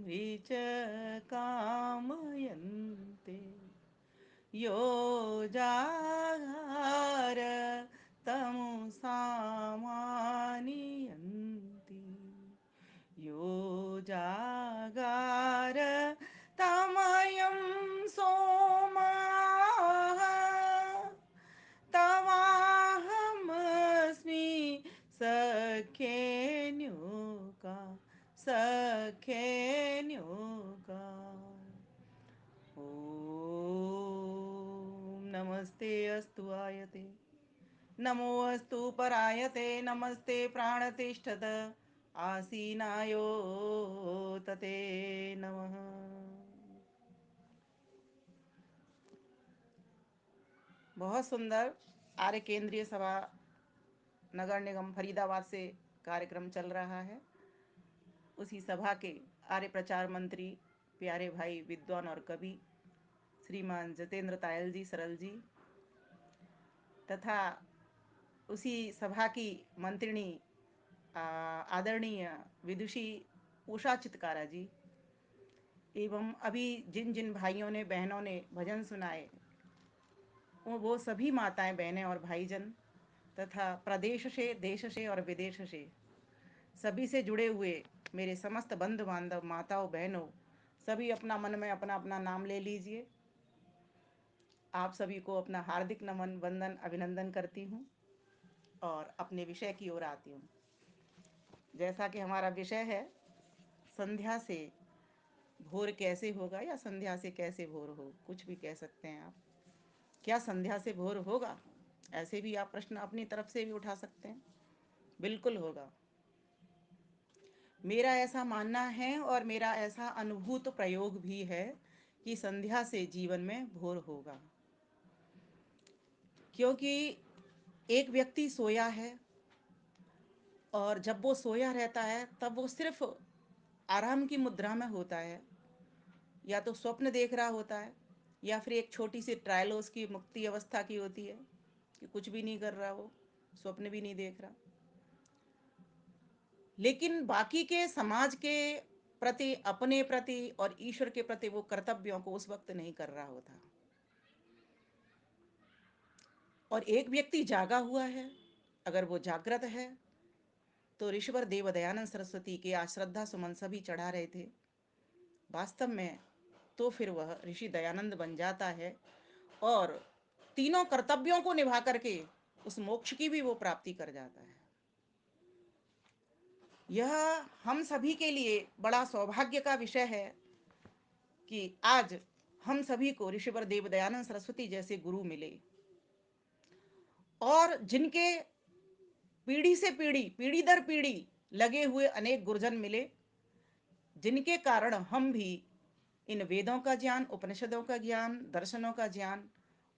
विच कामयन्ते यो जागारतमुसामानियन्ति यो जागारतमयं सोमाः तवाहमस्मि सख्येन्युका सख्येन्युका ॐ नमस्ते अस्तु आयते नमो अस्तु परायते नमस्ते प्राणतिष्ठत आसीनायो तते नमः। बहुत सुंदर आर्य केंद्रीय सभा नगर निगम फरीदाबाद से कार्यक्रम चल रहा है। उसी सभा के आर्य प्रचार मंत्री प्यारे भाई विद्वान और कवि श्रीमान जितेंद्र तायल जी सरल जी तथा उसी सभा की मंत्रिणी आदरणीय विदुषी उषा चितकारा जी एवं अभी जिन जिन भाइयों ने बहनों ने भजन सुनाए वो सभी माताएं बहनें और भाईजन तथा प्रदेश से देश से और विदेश से सभी से जुड़े हुए मेरे समस्त बंधु बांधव माताओं बहनों सभी अपना मन में अपना अपना नाम ले लीजिए। आप सभी को अपना हार्दिक नमन वंदन अभिनंदन करती हूँ और अपने विषय की ओर आती हूँ। जैसा कि हमारा विषय है संध्या से भोर कैसे होगा या संध्या से कैसे भोर हो, कुछ भी कह सकते हैं आप। क्या संध्या से भोर होगा? ऐसे भी आप प्रश्न अपनी तरफ से भी उठा सकते हैं। बिल्कुल होगा। मेरा ऐसा मानना है और मेरा ऐसा अनुभूत प्रयोग भी है कि संध्या से जीवन में भोर होगा। क्योंकि एक व्यक्ति सोया है और जब वो सोया रहता है तब वो सिर्फ आराम की मुद्रा में होता है, या तो स्वप्न देख रहा होता है या फिर एक छोटी सी ट्रायल उसकी मुक्ति अवस्था की होती है कि कुछ भी नहीं कर रहा, वो स्वप्न भी नहीं देख रहा। लेकिन बाकी के समाज के प्रति, अपने प्रति और ईश्वर के प्रति वो कर्तव्यों को उस वक्त नहीं कर रहा होता। और एक व्यक्ति जागा हुआ है, अगर वो जागृत है तो ऋषिवर देव दयानंद सरस्वती के आज श्रद्धा सुमन सभी चढ़ा रहे थे। वास्तव में तो फिर वह ऋषि दयानंद बन जाता है और तीनों कर्तव्यों को निभा करके उस मोक्ष की भी वो प्राप्ति कर जाता है। यह हम सभी के लिए बड़ा सौभाग्य का विषय है कि आज हम सभी को ऋषिवर देव दयानंद सरस्वती जैसे गुरु मिले और जिनके पीढ़ी से पीढ़ी, पीढ़ी दर पीढ़ी लगे हुए अनेक गुरुजन मिले, जिनके कारण हम भी इन वेदों का ज्ञान, उपनिषदों का ज्ञान, दर्शनों का ज्ञान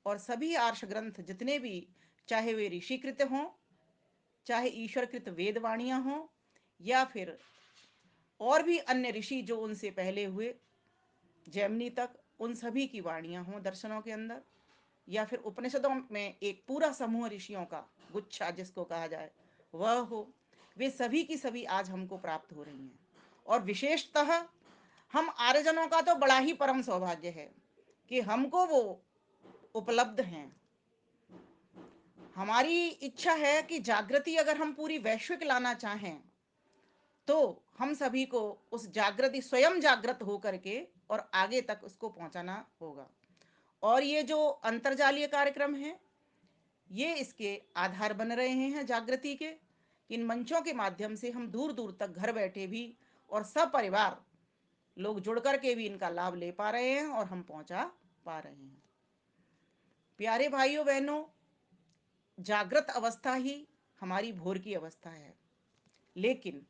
और सभी आर्ष ग्रंथ जितने भी, चाहे वे ऋषिकृत हों, चाहे ईश्वरकृत वेदवाणियां हों, या फिर और भी अन्य ऋषि जो उनसे पहले हुए जैमिनी तक, उन सभी की वाणियां हों दर्शनों के अंदर, या फिर उपनिषदों में एक पूरा समूह ऋषियों का गुच्छा जिसको कहा जाए वह हो, वे सभी की सभी आज हमको प्राप्त हो रही हैं। और विशेषतः हम आर्यजनों का तो बड़ा ही परम सौभाग्य है कि हमको वो उपलब्ध हैं। हमारी इच्छा है कि जागृति अगर हम पूरी वैश्विक लाना चाहें तो हम सभी को उस जागृति स्वयं जागृत हो करके और आगे तक उसको पहुंचाना होगा। और ये जो अंतर्जालीय कार्यक्रम है ये इसके आधार बन रहे हैं जागृति के। इन मंचों के माध्यम से हम दूर दूर तक घर बैठे भी और सब परिवार लोग जुड़ करके भी इनका लाभ ले पा रहे हैं और हम पहुंचा पा रहे हैं। प्यारे भाइयों बहनों, जागृत अवस्था ही हमारी भोर की अवस्था है। लेकिन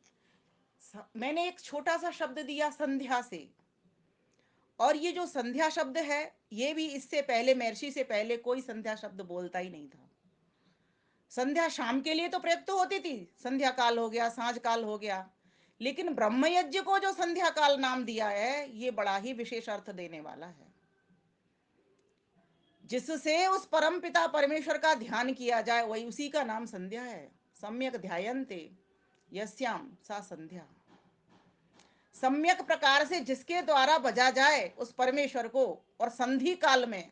मैंने एक छोटा सा शब्द दिया संध्या से, और ये जो संध्या शब्द है ये भी इससे पहले, महर्षि से पहले कोई संध्या शब्द बोलता ही नहीं था। संध्या शाम के लिए तो प्रयुक्त होती थी, संध्या काल हो गया, सांझ काल हो गया, लेकिन ब्रह्मयज्ञ को जो संध्या काल नाम दिया है ये बड़ा ही विशेष अर्थ देने वाला है, जिससे उस परम पिता परमेश्वर का ध्यान किया जाए, वही उसी का नाम संध्या है। सम्यक ध्यायन्ते यस्याम सा संध्या, सम्यक प्रकार से जिसके द्वारा बजा जाए उस परमेश्वर को। और संधि काल में,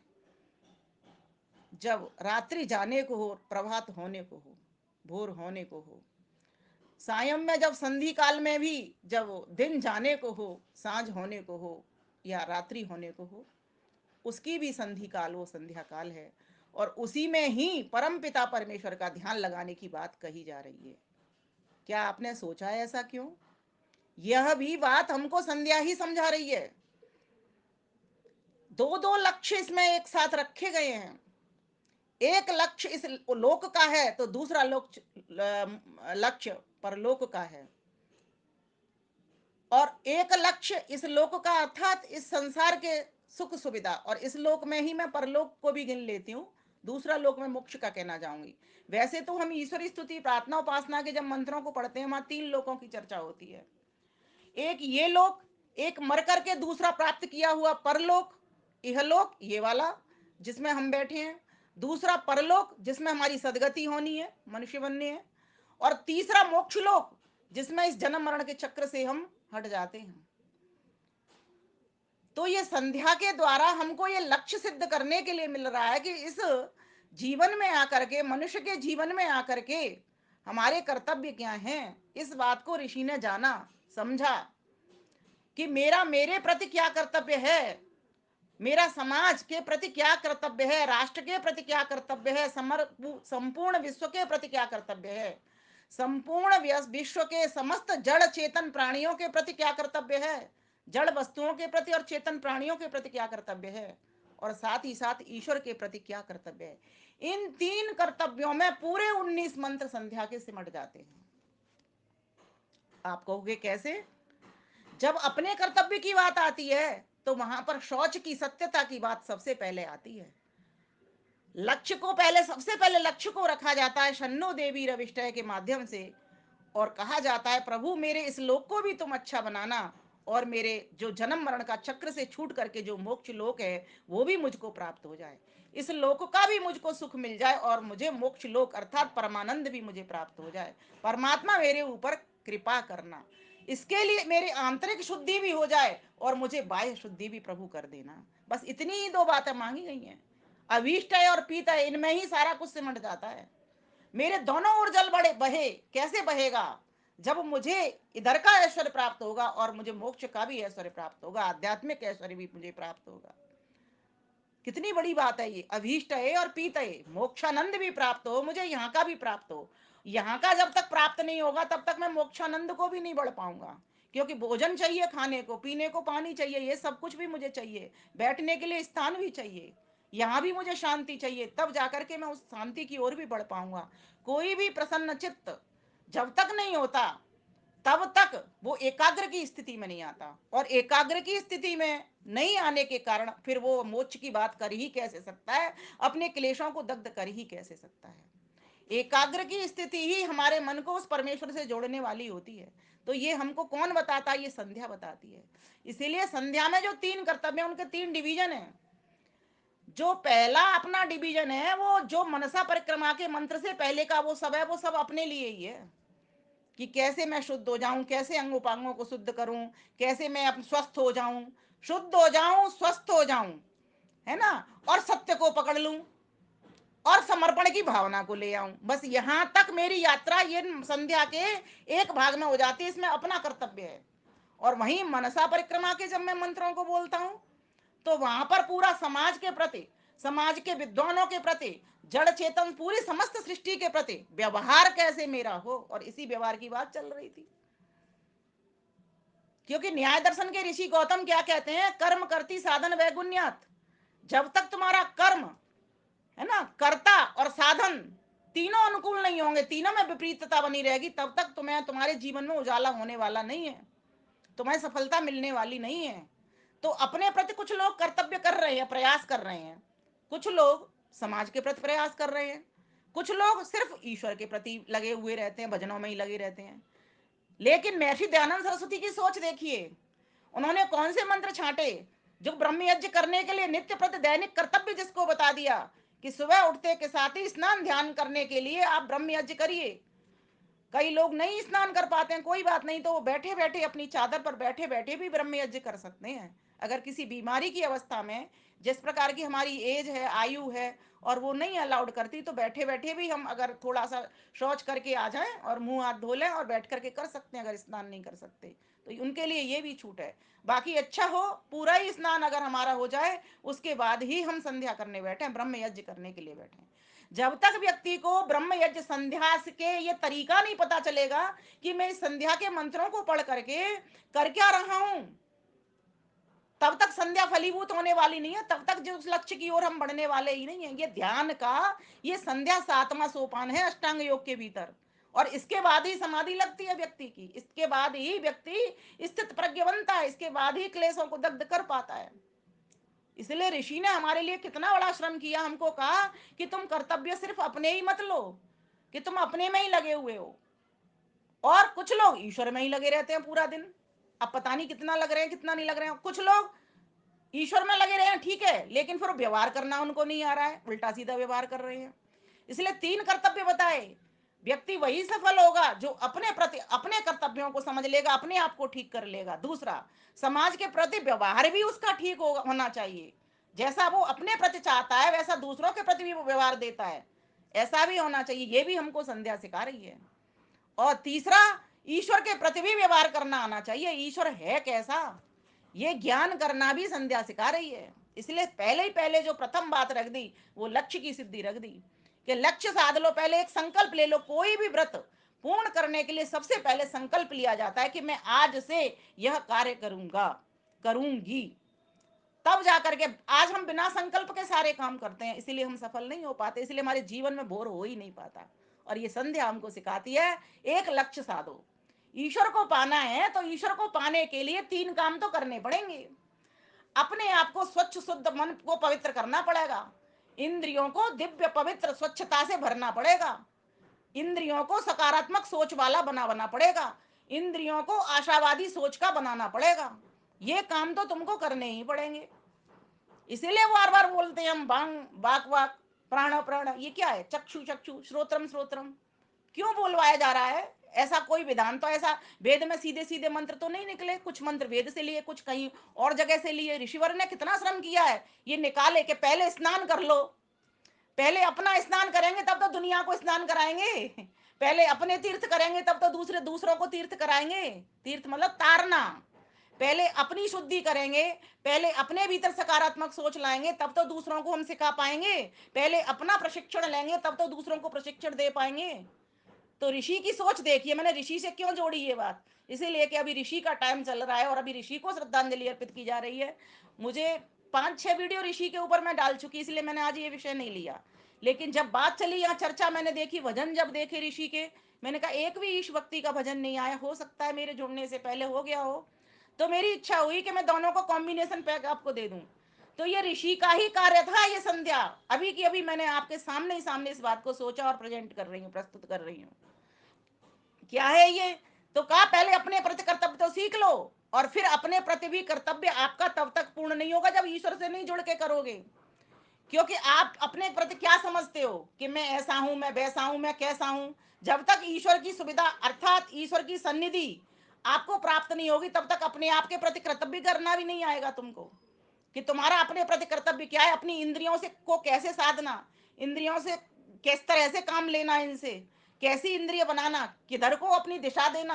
जब रात्रि जाने को हो, प्रभात होने को हो, भोर होने को हो, सायं में जब संधि काल में भी, जब दिन जाने को हो, सांझ होने को हो या रात्रि होने को हो, उसकी भी संधि काल वो संध्या काल है। और उसी में ही परम पिता परमेश्वर का ध्यान लगाने की बात कही जा रही है। क्या आपने सोचा है ऐसा क्यों? यह भी बात हमको संध्या ही समझा रही है। दो दो लक्ष्य इसमें एक साथ रखे गए हैं। एक लक्ष्य इस लोक का है तो दूसरा लक्ष्य परलोक का है। और एक लक्ष्य इस लोक का अर्थात इस संसार के सुख सुविधा, और इस लोक में ही मैं परलोक को भी गिन लेती हूँ, दूसरा लोक में मोक्ष का कहना चाहूंगी। वैसे तो हम ईश्वरी स्तुति प्रार्थना उपासना के जब मंत्रों को पढ़ते हैं, वहां तीन लोकों की चर्चा होती है। एक ये लोक, एक मर करके दूसरा प्राप्त किया हुआ परलोक, इहलोक ये वाला जिसमें हम बैठे हैं, दूसरा परलोक जिसमें हमारी सदगति होनी है, मनुष्य बनने हैं, और तीसरा मोक्ष लोक जिसमें इस जन्म मरण के चक्र से हम हट जाते हैं। तो ये संध्या के द्वारा हमको ये लक्ष्य सिद्ध करने के लिए मिल रहा है कि इस जीवन में आकर के, मनुष्य के जीवन में आकर के हमारे कर्तव्य क्या हैं। इस बात को ऋषि ने जाना, समझा कि मेरा मेरे प्रति क्या कर्तव्य है, मेरा समाज के प्रति क्या कर्तव्य है, राष्ट्र के प्रति क्या कर्तव्य है, संपूर्ण विश्व के प्रति क्या कर्तव्य है, संपूर्ण विश्व के समस्त जड़ चेतन प्राणियों के प्रति क्या कर्तव्य है, जड़ वस्तुओं के प्रति और चेतन प्राणियों के प्रति क्या कर्तव्य है, और साथ ही साथ ईश्वर के प्रति क्या कर्तव्य है। इन तीन कर्तव्यों में पूरे 19 मंत्र संध्या के सिमट जाते हैं। आप कहोगे कैसे? जब अपने कर्तव्य की बात आती है तो वहां पर शौच की सत्यता की बात सबसे पहले आती है। लक्ष्य को पहले, सबसे पहले लक्ष्य को रखा जाता है शन्नो देवी रविष्टय के माध्यम से, और कहा जाता है प्रभु मेरे इस लोक को भी तुम अच्छा बनाना, और मेरे जो जन्म मरण का चक्र से छूट करके जो मोक्ष लोक है वो भी मुझको प्राप्त हो जाए, इस लोक का भी मुझको सुख मिल जाए, और मुझे मोक्ष लोक अर्थात परमानंद भी मुझे प्राप्त हो जाए। परमात्मा मेरे ऊपर कृपा करना, इसके लिए मेरी आंतरिक शुद्धि भी हो जाए और मुझे बाह्य शुद्धि भी प्रभु कर देना। बस इतनी ही दो बातें मांगी गई हैं। अभीष्ट है और पीत है, इनमें ही सारा कुछ सिमट जाता है। मेरे दोनों ओर जल बड़े बहे, कैसे बहेगा? जब मुझे इधर का ऐश्वर्य प्राप्त होगा और मुझे मोक्ष का भी ऐश्वर्य प्राप्त होगा, आध्यात्मिक ऐश्वर्य भी मुझे प्राप्त होगा। कितनी बड़ी बात है ये। अभीष्ट है और पीत है, मोक्षानंद भी प्राप्त हो मुझे, यहाँ का भी प्राप्त हो। यहाँ का जब तक प्राप्त नहीं होगा तब तक मैं मोक्षानंद को भी नहीं बढ़ पाऊंगा, क्योंकि भोजन चाहिए, खाने को, पीने को पानी चाहिए, ये सब कुछ भी मुझे चाहिए, बैठने के लिए स्थान भी चाहिए, यहाँ भी मुझे शांति चाहिए, तब जाकर के मैं उस शांति की ओर भी बढ़ पाऊंगा। कोई भी प्रसन्न चित्त जब तक नहीं होता तब तक वो एकाग्र की स्थिति में नहीं आता, और एकाग्र की स्थिति में नहीं आने के कारण फिर वो मोक्ष की बात कर ही कैसे सकता है, अपने क्लेशों को दग्ध कर ही कैसे सकता है। एकाग्र की स्थिति ही हमारे मन को उस परमेश्वर से जोड़ने वाली होती है। तो ये हमको कौन बताता है? ये संध्या बताती है। इसीलिए संध्या में जो तीन कर्तव्य हैं उनके तीन डिवीजन हैं। जो पहला अपना डिवीजन है वो जो मनसा परिक्रमा के मंत्र से पहले का वो सब है, वो सब अपने लिए ही है कि कैसे मैं शुद्ध हो जाऊं, कैसे अंग उपांगों को शुद्ध करूं, कैसे मैं स्वस्थ हो जाऊं, शुद्ध हो जाऊं, स्वस्थ हो जाऊं, है ना, और सत्य को पकड़ लूं और समर्पण की भावना को ले आऊं। बस यहां तक मेरी यात्रा ये संध्या के एक भाग में हो जाती है, इसमें अपना कर्तव्य है। और वहीं मनसा परिक्रमा के जब मैं मंत्रों को बोलता हूं तो वहां पर पूरा समाज के प्रति, समाज के विद्वानों के प्रति, जड़ चेतन पूरी समस्त सृष्टि के प्रति व्यवहार कैसे मेरा हो, और इसी व्यवहार की बात चल रही थी। क्योंकि न्याय दर्शन के ऋषि गौतम क्या कहते हैं? कर्म करती साधन वैगुण्यात। जब तक तुम्हारा कर्म, है ना, कर्ता और साधन तीनों अनुकूल नहीं होंगे, तीनों में विपरीतता बनी रहेगी, तब तक तुम्हें तुम्हारे जीवन में उजाला होने वाला नहीं है, तुम्हें सफलता मिलने वाली नहीं है। तो अपने प्रति कुछ लोग कर्तव्य कर रहे हैं, प्रयास कर रहे हैं, कुछ लोग समाज के प्रति प्रयास कर रहे हैं, कुछ लोग सिर्फ ईश्वर के प्रति लगे हुए रहते हैं, भजनों में ही लगे रहते हैं। लेकिन महर्षि दयानंद सरस्वती की सोच देखिए, उन्होंने कौन से मंत्र छांटे? जो ब्रह्म यज्ञ करने के लिए नित्य प्रति दैनिक कर्तव्य जिसको बता दिया कि सुबह उठते के साथ ही स्नान ध्यान करने के लिए आप ब्रह्म यज्ञ करिए, कई लोग नहीं स्नान कर पाते हैं, कोई बात नहीं, तो वो बैठे बैठे अपनी चादर पर बैठे बैठे भी ब्रह्म यज्ञ कर सकते हैं। अगर किसी बीमारी की अवस्था में, जिस प्रकार की हमारी एज है, आयु है, और वो नहीं अलाउड करती, तो बैठे बैठे भी हम अगर थोड़ा सा शौच करके आ जाएं और मुंह हाथ धो लें और बैठ करके कर सकते हैं, अगर स्नान नहीं कर सकते तो उनके लिए ये भी छूट है। बाकी अच्छा हो, पूरा ही स्नान अगर हमारा हो जाए, उसके बाद ही हम संध्या करने बैठे, ब्रह्म यज्ञ करने के लिए बैठे। जब तक व्यक्ति को ब्रह्म यज्ञ संध्या के ये तरीका नहीं पता चलेगा कि मैं इस संध्या के मंत्रों को पढ़ करके कर क्या रहा हूं, तब तक संध्या फलीभूत होने वाली नहीं है, तब तक जो उस लक्ष्य की ओर हम बढ़ने वाले ही नहीं है। ये ध्यान का, ये संध्या सातवां सोपान है अष्टांग योग के भीतर, और इसके बाद ही समाधि लगती है व्यक्ति की, इसके बाद ही व्यक्ति स्थित प्रज्ञ बनता है, इसके बाद ही क्लेशों को दग्ध कर पाता है। इसलिए ऋषि ने हमारे लिए कितना बड़ा श्रम किया, हमको कहा कि तुम कर्तव्य सिर्फ अपने ही मत लो, कि तुम अपने में ही लगे हुए हो, और कुछ लोग ईश्वर में ही लगे रहते हैं पूरा दिन। अब पता नहीं कितना लग रहे हैं कितना नहीं लग रहे हैं, कुछ लोग ईश्वर में लगे रहे हैं, ठीक है, लेकिन फिर व्यवहार करना उनको नहीं आ रहा है, उल्टा सीधा व्यवहार कर रहे हैं। इसलिए तीन कर्तव्य बताए। व्यक्ति वही सफल होगा जो अपने प्रति अपने कर्तव्यों को समझ लेगा, अपने आप को ठीक कर लेगा। दूसरा, समाज के प्रति व्यवहार भी उसका ठीक होना चाहिए, जैसा वो अपने प्रति चाहता है वैसा दूसरों के प्रति भी वो व्यवहार देता है, ऐसा भी होना चाहिए। ये भी हमको संध्या सिखा रही है। और तीसरा, ईश्वर के प्रति भी व्यवहार करना आना चाहिए, ईश्वर है कैसा, ये ज्ञान करना भी संध्या सिखा रही है। इसलिए पहले ही पहले जो प्रथम बात रख दी, वो लक्ष्य की सिद्धि रख दी, कि लक्ष्य साध लो, पहले एक संकल्प ले लो। कोई भी व्रत पूर्ण करने के लिए सबसे पहले संकल्प लिया जाता है कि मैं आज से यह कार्य करूंगा, करूंगी। तब जाकर के, आज हम बिना संकल्प के सारे काम करते हैं, इसीलिए हम सफल नहीं हो पाते, इसलिए हमारे जीवन में बोर हो ही नहीं पाता। और ये संध्या हमको सिखाती है, एक लक्ष्य साधो। ईश्वर को पाना है तो ईश्वर को पाने के लिए तीन काम तो करने पड़ेंगे। अपने आप को स्वच्छ शुद्ध, मन को पवित्र करना पड़ेगा, इंद्रियों को दिव्य पवित्र स्वच्छता से भरना पड़ेगा, इंद्रियों को सकारात्मक सोच वाला बनाना पड़ेगा, इंद्रियों को आशावादी सोच का बनाना पड़ेगा। ये काम तो तुमको करने ही पड़ेंगे। इसीलिए बार बार बोलते हैं हम, बांग बाक वाक प्राण प्राण, ये क्या है, चक्षु चक्षु श्रोत्रम श्रोत्रम, क्यों बोलवाया जा रहा है? ऐसा कोई विधान तो, ऐसा वेद में सीधे सीधे मंत्र तो नहीं निकले, कुछ मंत्र वेद से लिए, कुछ कहीं और जगह से लिए। ऋषिवर ने कितना श्रम किया है ये निकाले कि पहले स्नान कर लो, पहले अपना स्नान करेंगे तब तो दुनिया को स्नान कराएंगे, पहले अपने तीर्थ करेंगे तब तो दूसरों को तीर्थ कराएंगे। तीर्थ मतलब तारना। पहले अपनी शुद्धि करेंगे, पहले अपने भीतर सकारात्मक सोच लाएंगे तब तो दूसरों को हम सिखा पाएंगे, पहले अपना प्रशिक्षण लेंगे तब तो दूसरों को प्रशिक्षण दे पाएंगे। तो ऋषि की सोच देखिए, मैंने ऋषि से क्यों जोड़ी ये बात, इसीलिए कि अभी ऋषि का टाइम चल रहा है और अभी ऋषि को श्रद्धांजलि अर्पित की जा रही है। मुझे 5-6 वीडियो ऋषि के ऊपर मैं डाल चुकी, इसलिए मैंने आज ये विषय नहीं लिया। लेकिन जब बात चली, यहाँ चर्चा मैंने देखी, भजन जब देखे ऋषि के, मैंने कहा एक भी ईश भक्ति का भजन नहीं आया, हो सकता है मेरे जुड़ने से पहले हो गया हो। तो मेरी इच्छा हुई कि मैं दोनों को कॉम्बिनेशन पैक आपको दे दूं। तो ये ऋषि का ही कार्य था, ये संध्या अभी की अभी मैंने आपके सामने ही सामने इस बात को सोचा और प्रेजेंट कर रही हूँ, प्रस्तुत कर रही हूँ। क्या है ये? तो कहा पहले अपने प्रति कर्तव्य तो सीख लो, और फिर अपने प्रति भी कर्तव्य आपका तब तक पूर्ण नहीं होगा जब ईश्वर से नहीं जुड़ के करोगे। क्योंकि आप अपने प्रति क्या समझते हो कि मैं ऐसा हूं, मैं वैसा हूं, मैं कैसा हूं। जब तक ईश्वर की सुविधा अर्थात ईश्वर की सन्निधि आपको प्राप्त नहीं होगी, तब तक अपने आप के प्रति कर्तव्य करना भी नहीं आएगा तुमको, कि तुम्हारा अपने प्रति कर्तव्य क्या है, अपनी इंद्रियों से को कैसे साधना, इंद्रियों से किस तरह से काम लेना, इनसे कैसी इंद्रिय बनाना, किधर को अपनी दिशा देना,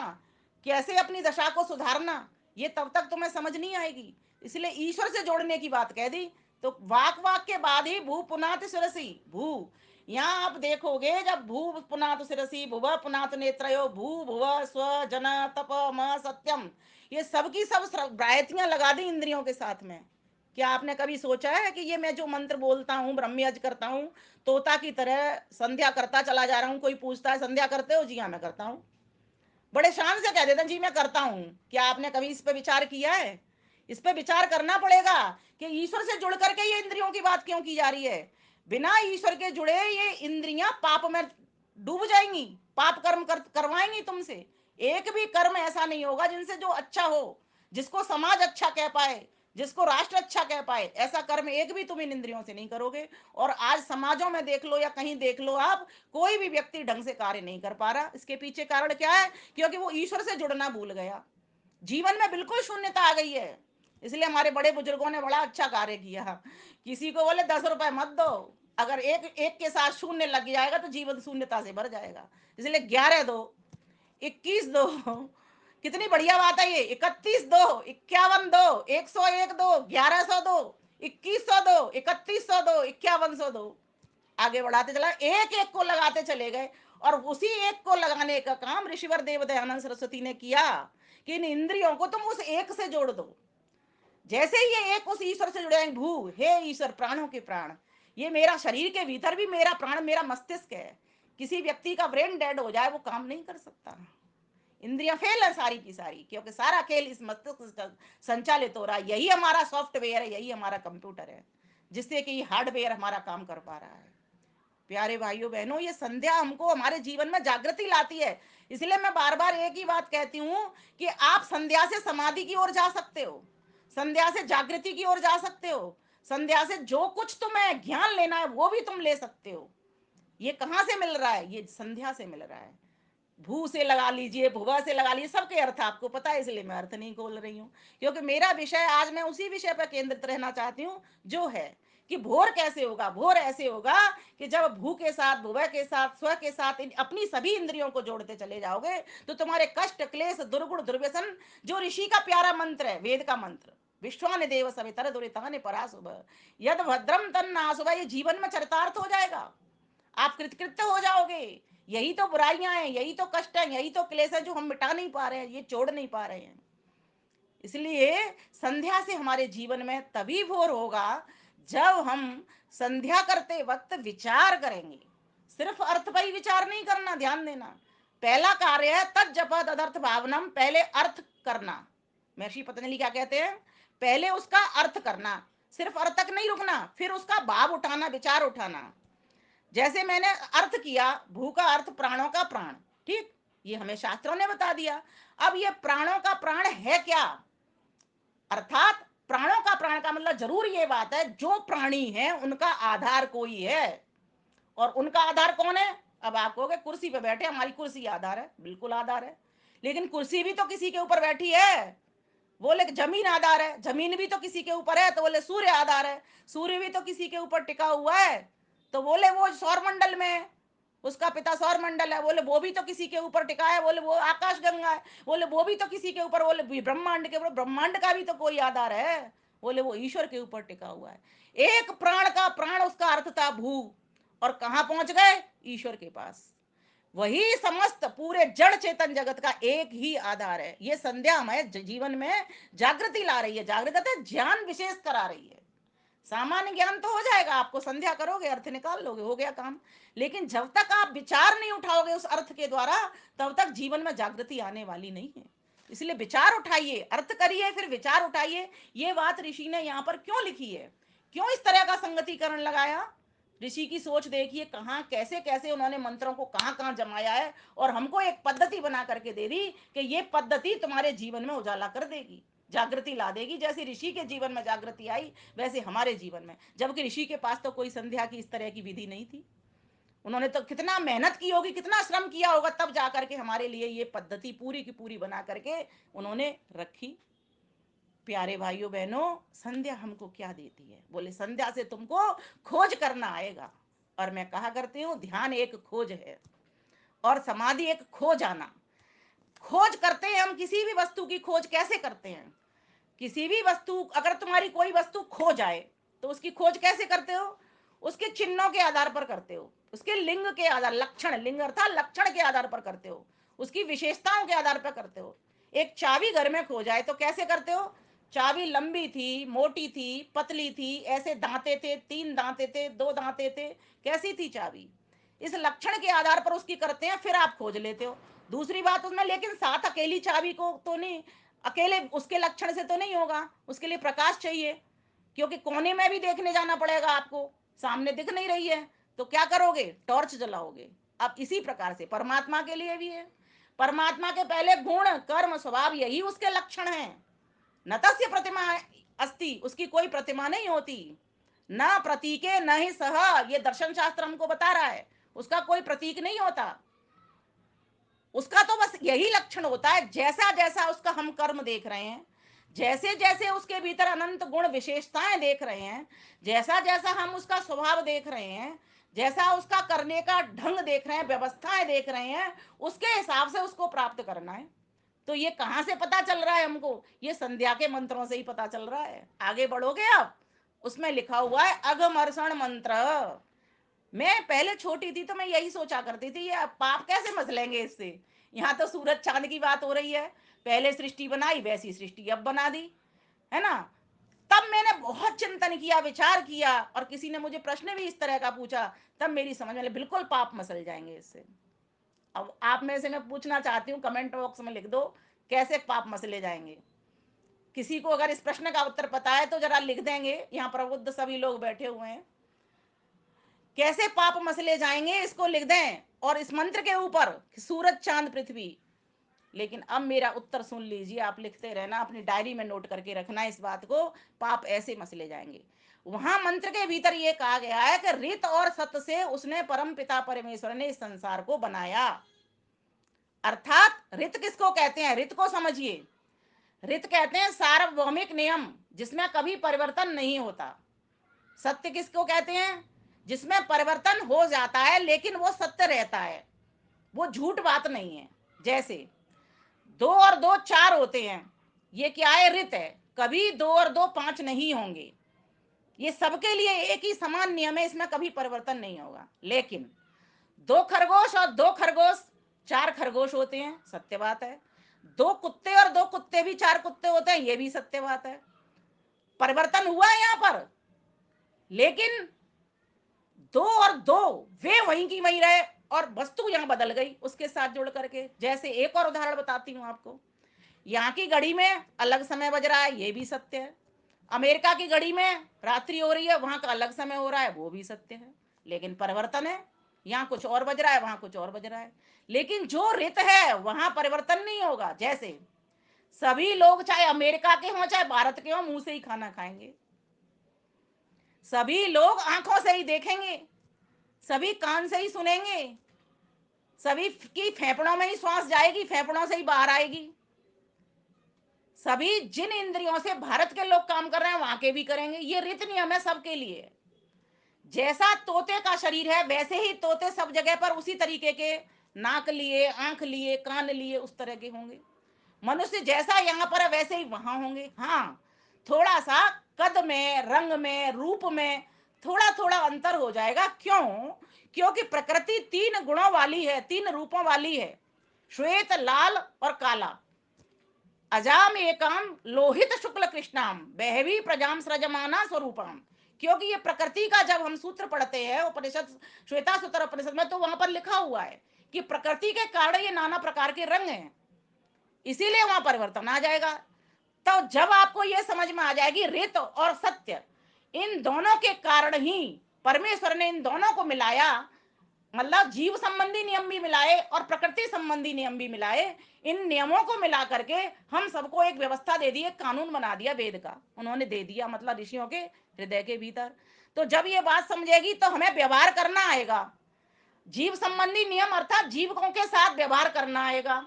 कैसे अपनी दशा को सुधारना, ये तब तक तुम्हें समझ नहीं आएगी। इसलिए ईश्वर से जोड़ने की बात कह दी। तो वाक वाक के बाद ही भू पुनात शिरसी, भू, यहाँ आप देखोगे जब भू पुनात शिरसी भुव पुनात नेत्रयो भू भुव स्व जन तप म सत्यम, ये सबकी सब गायत्रियां लगा दी इंद्रियों के साथ में। क्या आपने कभी सोचा है कि ये मैं जो मंत्र बोलता हूँ, ब्रह्मयज्ञ करता हूँ, तोता की तरह संध्या करता चला जा रहा हूँ? कोई पूछता है संध्या करते हो? जी हाँ मैं करता हूँ, बड़े शान से कह देते हैं जी मैं करता हूँ। क्या आपने कभी इस पे विचार किया है? इस पे विचार करना पड़ेगा कि ईश्वर से जुड़ करके ये इंद्रियों की बात क्यों की जा रही है। बिना ईश्वर के जुड़े ये इंद्रियां पाप में डूब जाएंगी, पाप कर्म करवाएंगी तुमसे। एक भी कर्म ऐसा नहीं होगा जिनसे जो अच्छा हो, जिसको समाज अच्छा कह पाए, जिसको राष्ट्र अच्छा कह पाए, ऐसा कर्म एक भी तुम इन इंद्रियों से नहीं करोगे। और आज समाजों में देख लो या कहीं देख लो आप, कोई भी व्यक्ति ढंग से कार्य नहीं कर पा रहा। इसके पीछे कारण क्या है? क्योंकि वो ईश्वर से जुड़ना भूल गया, जीवन में बिल्कुल शून्यता आ गई है। इसलिए हमारे बड़े बुजुर्गों ने बड़ा अच्छा कार्य किया। किसी को बोले 10 रुपए मत दो, अगर एक एक के साथ शून्य लग जाएगा तो जीवन शून्यता से भर जाएगा। इसलिए 11 दो, 21 दो, कितनी बढ़िया बात है ये। 31 दो, 51 दो, 101 दो, 1100 दो, 2100 दो, 3100 दो, 5100 दो, आगे बढ़ाते चला, एक एक को लगाते चले गए। और उसी एक को लगाने का काम ऋषिवर देव दयानंद सरस्वती ने किया कि इन इंद्रियों को तुम उस एक से जोड़ दो। जैसे ही ये एक उस ईश्वर से जुड़े, भू हे ईश्वर प्राणों के प्राण, ये मेरा शरीर के भीतर भी मेरा प्राण, मेरा मस्तिष्क है। किसी व्यक्ति का ब्रेन डेड हो जाए वो काम नहीं कर सकता, इंद्रियां फेल है सारी की सारी, क्योंकि सारा खेल इस मस्तिष्क से संचालित हो रहा है। यही हमारा सॉफ्टवेयर है, यही हमारा कंप्यूटर है, जिससे कि हार्डवेयर हमारा काम कर पा रहा है। प्यारे भाइयों बहनों, ये संध्या हमको हमारे जीवन में जागृति लाती है। इसलिए मैं बार बार एक ही बात कहती हूँ कि आप संध्या से समाधि की ओर जा सकते हो, संध्या से जागृति की ओर जा सकते हो, संध्या से जो कुछ तुम्हें ज्ञान लेना है वो भी तुम ले सकते हो। ये कहाँ से मिल रहा है? ये संध्या से मिल रहा है। भू से लगा लीजिए, भुवा से लगा लीजिए, सबके अर्थ आपको पता है, इसलिए मैं अर्थ नहीं खोल रही हूँ। क्योंकि मेरा विषय आज, मैं उसी विषय पर केंद्रित रहना चाहती हूँ, जो है कि भोर कैसे होगा। भोर ऐसे होगा कि जब भू के साथ, भुवय के साथ, स्व के साथ अपनी सभी इंद्रियों को जोड़ते चले जाओगे तो तुम्हारे कष्ट, क्लेश, दुर्गुण, दुर्व्यसन, जो ऋषि का प्यारा मंत्र है, वेद का मंत्र, विश्वान देव सवितर दुरितानि परासुभ यद भद्रम तन्नासुभ, ये जीवन में चरितार्थ हो जाएगा। आप कृतकृत्य हो जाओगे। यही तो बुराइयां हैं, यही तो कष्ट है, यही तो क्लेश है जो हम मिटा नहीं पा रहे हैं, ये छोड़ नहीं पा रहे हैं। इसलिए संध्या से हमारे जीवन में तभी भोर होगा जब हम संध्या करते वक्त विचार करेंगे। सिर्फ अर्थ पर ही विचार नहीं करना, ध्यान देना। पहला कार्य है तद जप तदर्थ भावनम, पहले अर्थ करना। महर्षि पतंजलि क्या कहते हैं? पहले उसका अर्थ करना, सिर्फ अर्थ तक नहीं रुकना, फिर उसका भाव उठाना, विचार उठाना। जैसे मैंने अर्थ किया, भू का अर्थ प्राणों का प्राण, ठीक, ये हमें शास्त्रों ने बता दिया। अब ये प्राणों का प्राण है क्या? अर्थात प्राणों का प्राण का मतलब जरूर ये बात है, जो प्राणी है उनका आधार कोई है। और उनका आधार कौन है? अब आप कहोगे कुर्सी पे बैठे, हमारी कुर्सी आधार है, बिल्कुल आधार है। लेकिन कुर्सी भी तो किसी के ऊपर बैठी है। बोले जमीन आधार है, जमीन भी तो किसी के ऊपर है। तो बोले सूर्य आधार है, सूर्य भी तो किसी के ऊपर टिका हुआ है। तो बोले वो सौर मंडल में है, उसका पिता सौर मंडल है। बोले वो भी तो किसी के ऊपर टिका है। बोले वो आकाश गंगा है। बोले वो भी तो किसी के ऊपर, बोले ब्रह्मांड के ऊपर, ब्रह्मांड का भी तो कोई आधार है। बोले वो ईश्वर के ऊपर टिका हुआ है। एक प्राण का प्राण, उसका अर्थ था भू। और कहां पहुंच गए? ईश्वर के पास। वही समस्त पूरे जड़ चेतन जगत का एक ही आधार है। ये संध्या हमें जीवन में जागृति ला रही है। जागृति ज्ञान विशेष करा रही है। सामान्य ज्ञान तो हो जाएगा, आपको संध्या करोगे अर्थ निकाल लोगे, हो गया काम। लेकिन जब तक आप विचार नहीं उठाओगे उस अर्थ के द्वारा, तब तक जीवन में जागृति आने वाली नहीं है। इसलिए विचार उठाइए, अर्थ करिए, फिर विचार उठाइए। ये बात ऋषि ने यहाँ पर क्यों लिखी है, क्यों इस तरह का संगतिकरण लगाया? ऋषि की सोच देखिए, कहाँ कैसे कैसे उन्होंने मंत्रों को कहाँ कहाँ जमाया है, और हमको एक पद्धति बना करके दे दी कि ये पद्धति तुम्हारे जीवन में उजाला कर देगी, जागृति ला देगी। जैसे ऋषि के जीवन में जागृति आई, वैसे हमारे जीवन में। जबकि ऋषि के पास तो कोई संध्या की इस तरह की विधि नहीं थी। उन्होंने तो कितना मेहनत की होगी, कितना श्रम किया होगा, तब जाकर के हमारे लिए ये पद्धति पूरी की पूरी बना करके उन्होंने रखी। प्यारे भाइयों बहनों, संध्या हमको क्या देती है? बोले संध्या से तुमको खोज करना आएगा। और मैं कहा करती हूँ, ध्यान एक खोज है और समाधि एक खो जाना। खोज करते हैं हम, किसी भी वस्तु की खोज कैसे करते हैं? किसी भी वस्तु, अगर तुम्हारी कोई वस्तु खो जाए तो उसकी खोज कैसे करते हो? उसके चिन्हों के आधार पर करते हो, उसके लिंग के आधार, लक्षण, लिंग अर्थात लक्षण के आधार पर करते हो, उसकी विशेषताओं के आधार पर करते हो। एक चाबी घर में खो जाए तो कैसे करते हो? चाबी लंबी थी, मोटी थी, पतली थी, ऐसे दांते थे, 3 दांते थे, 2 दांते थे, कैसी थी चाबी? इस लक्षण के आधार पर उसकी करते हैं, फिर आप खोज लेते हो। दूसरी बात उसमें, लेकिन साथ अकेली चाबी को तो नहीं, अकेले उसके लक्षण से तो नहीं होगा, उसके लिए प्रकाश चाहिए, क्योंकि कोने में भी देखने जाना पड़ेगा आपको, सामने दिख नहीं रही है। तो क्या करोगे? टॉर्च जलाओगे। अब इसी प्रकार से परमात्मा के लिए भी है। परमात्मा के पहले गुण, कर्म, स्वभाव, यही उसके लक्षण हैं। न तस्य प्रतिमा अस्ति, उसकी कोई प्रतिमा नहीं होती। ना प्रतीके न ही सह, ये दर्शन शास्त्र हमको बता रहा है, उसका कोई प्रतीक नहीं होता। उसका तो बस यही लक्षण होता है, जैसा जैसा उसका हम कर्म देख रहे हैं, जैसे जैसे उसके भीतर अनंत गुण विशेषताएं देख रहे हैं, जैसा जैसा हम उसका स्वभाव देख रहे हैं, जैसा उसका करने का ढंग देख रहे हैं, व्यवस्थाएं देख रहे हैं, उसके हिसाब से उसको प्राप्त करना है। तो ये कहां से पता चल रहा है हमको? ये संध्या के मंत्रों से ही पता चल रहा है। आगे बढ़ोगे आप, उसमें लिखा हुआ है अघमर्षण मंत्र। मैं पहले छोटी थी तो मैं यही सोचा करती थी, ये पाप कैसे मसलेंगे इससे। यहाँ तो सूरज चांद की बात हो रही है, पहले सृष्टि बनाई वैसी सृष्टि अब बना दी, है ना। तब मैंने बहुत चिंतन किया, विचार किया, और किसी ने मुझे प्रश्न भी इस तरह का पूछा, तब मेरी समझ में बिल्कुल पाप मसल जाएंगे इससे। अब आप में से मैं पूछना चाहती हूँ, कमेंट बॉक्स में लिख दो कैसे पाप मसले जाएंगे। किसी को अगर इस प्रश्न का उत्तर पता है तो जरा लिख देंगे, यहाँ प्रबुद्ध सभी लोग बैठे हुए हैं, कैसे पाप मसले जाएंगे इसको लिख दें। और इस मंत्र के ऊपर सूरज चांद पृथ्वी। लेकिन अब मेरा उत्तर सुन लीजिए, आप लिखते रहना, अपनी डायरी में नोट करके रखना इस बात को, पाप ऐसे मसले जाएंगे। वहां मंत्र के भीतर यह कहा गया है कि रित और सत्य से उसने परम पिता परमेश्वर ने इस संसार को बनाया। अर्थात रित किसको कहते हैं? रित को समझिए। रित कहते हैं सार्वभौमिक नियम, जिसमें कभी परिवर्तन नहीं होता। सत्य किसको कहते हैं? जिसमें परिवर्तन हो जाता है लेकिन वो सत्य रहता है, वो झूठ बात नहीं है। जैसे दो और दो चार होते हैं, ये क्या है? रित है। कभी दो और दो पांच नहीं होंगे, ये सबके लिए एक ही समान नियम है, इसमें कभी परिवर्तन नहीं होगा। लेकिन दो खरगोश और दो खरगोश चार खरगोश होते हैं, सत्य बात है। दो कुत्ते और दो कुत्ते भी चार कुत्ते होते हैं, ये भी सत्य बात है। परिवर्तन हुआ है यहाँ पर, लेकिन दो और दो वे वहीं की वहीं रहे, और वस्तु यहां बदल गई उसके साथ जुड़ करके। जैसे एक और उदाहरण बताती हूं आपको, यहाँ की घड़ी में अलग समय बज रहा है, ये भी सत्य है। अमेरिका की घड़ी में रात्रि हो रही है, वहां का अलग समय हो रहा है, वो भी सत्य है। लेकिन परिवर्तन है, यहाँ कुछ और बज रहा है, वहां कुछ और बज रहा है। लेकिन जो रित है वहां परिवर्तन नहीं होगा। जैसे सभी लोग चाहे अमेरिका के हों चाहे भारत के हों, मुंह से ही खाना खाएंगे, सभी लोग आंखों से ही देखेंगे, सभी कान से ही सुनेंगे, सभी की फेफड़ों में ही श्वास जाएगी, फेफड़ों से ही बाहर आएगी। सभी जिन इंद्रियों से भारत के लोग काम कर रहे हैं वहां के भी करेंगे। ये रीत नियम है सबके लिए। जैसा तोते का शरीर है वैसे ही तोते सब जगह पर उसी तरीके के नाक लिए, आंख लिए, कान लिए, उस तरह के होंगे। मनुष्य जैसा यहाँ पर है वैसे ही वहां होंगे। हाँ, थोड़ा सा कद में, रंग में, रूप में थोड़ा थोड़ा अंतर हो जाएगा। क्यों? क्योंकि प्रकृति तीन गुणों वाली है, तीन रूपों वाली है, श्वेत, लाल और काला। अजाम एकाम लोहित शुक्ल कृष्णाम बहवी प्रजाम सृजमाना स्वरूपम। क्योंकि ये प्रकृति का जब हम सूत्र पढ़ते हैं उपनिषद, श्वेता सूत्र उपनिषद में, तो वहां पर लिखा हुआ है कि प्रकृति के कारण ये नाना प्रकार के रंग हैं, इसीलिए वहां परिवर्तन आ जाएगा। तो जब आपको यह समझ में आ जाएगी रित और सत्य, इन दोनों के कारण ही परमेश्वर ने इन दोनों को मिलाया, मतलब जीव संबंधी नियम भी मिलाए और प्रकृति संबंधी नियम भी मिलाए। इन नियमों को मिला करके हम सबको एक व्यवस्था दे दी, एक कानून बना दिया, वेद का उन्होंने दे दिया, मतलब ऋषियों के हृदय के भीतर। तो जब ये बात समझेगी तो हमें व्यवहार करना आएगा, जीव संबंधी नियम अर्थात जीवों के साथ व्यवहार करना आएगा,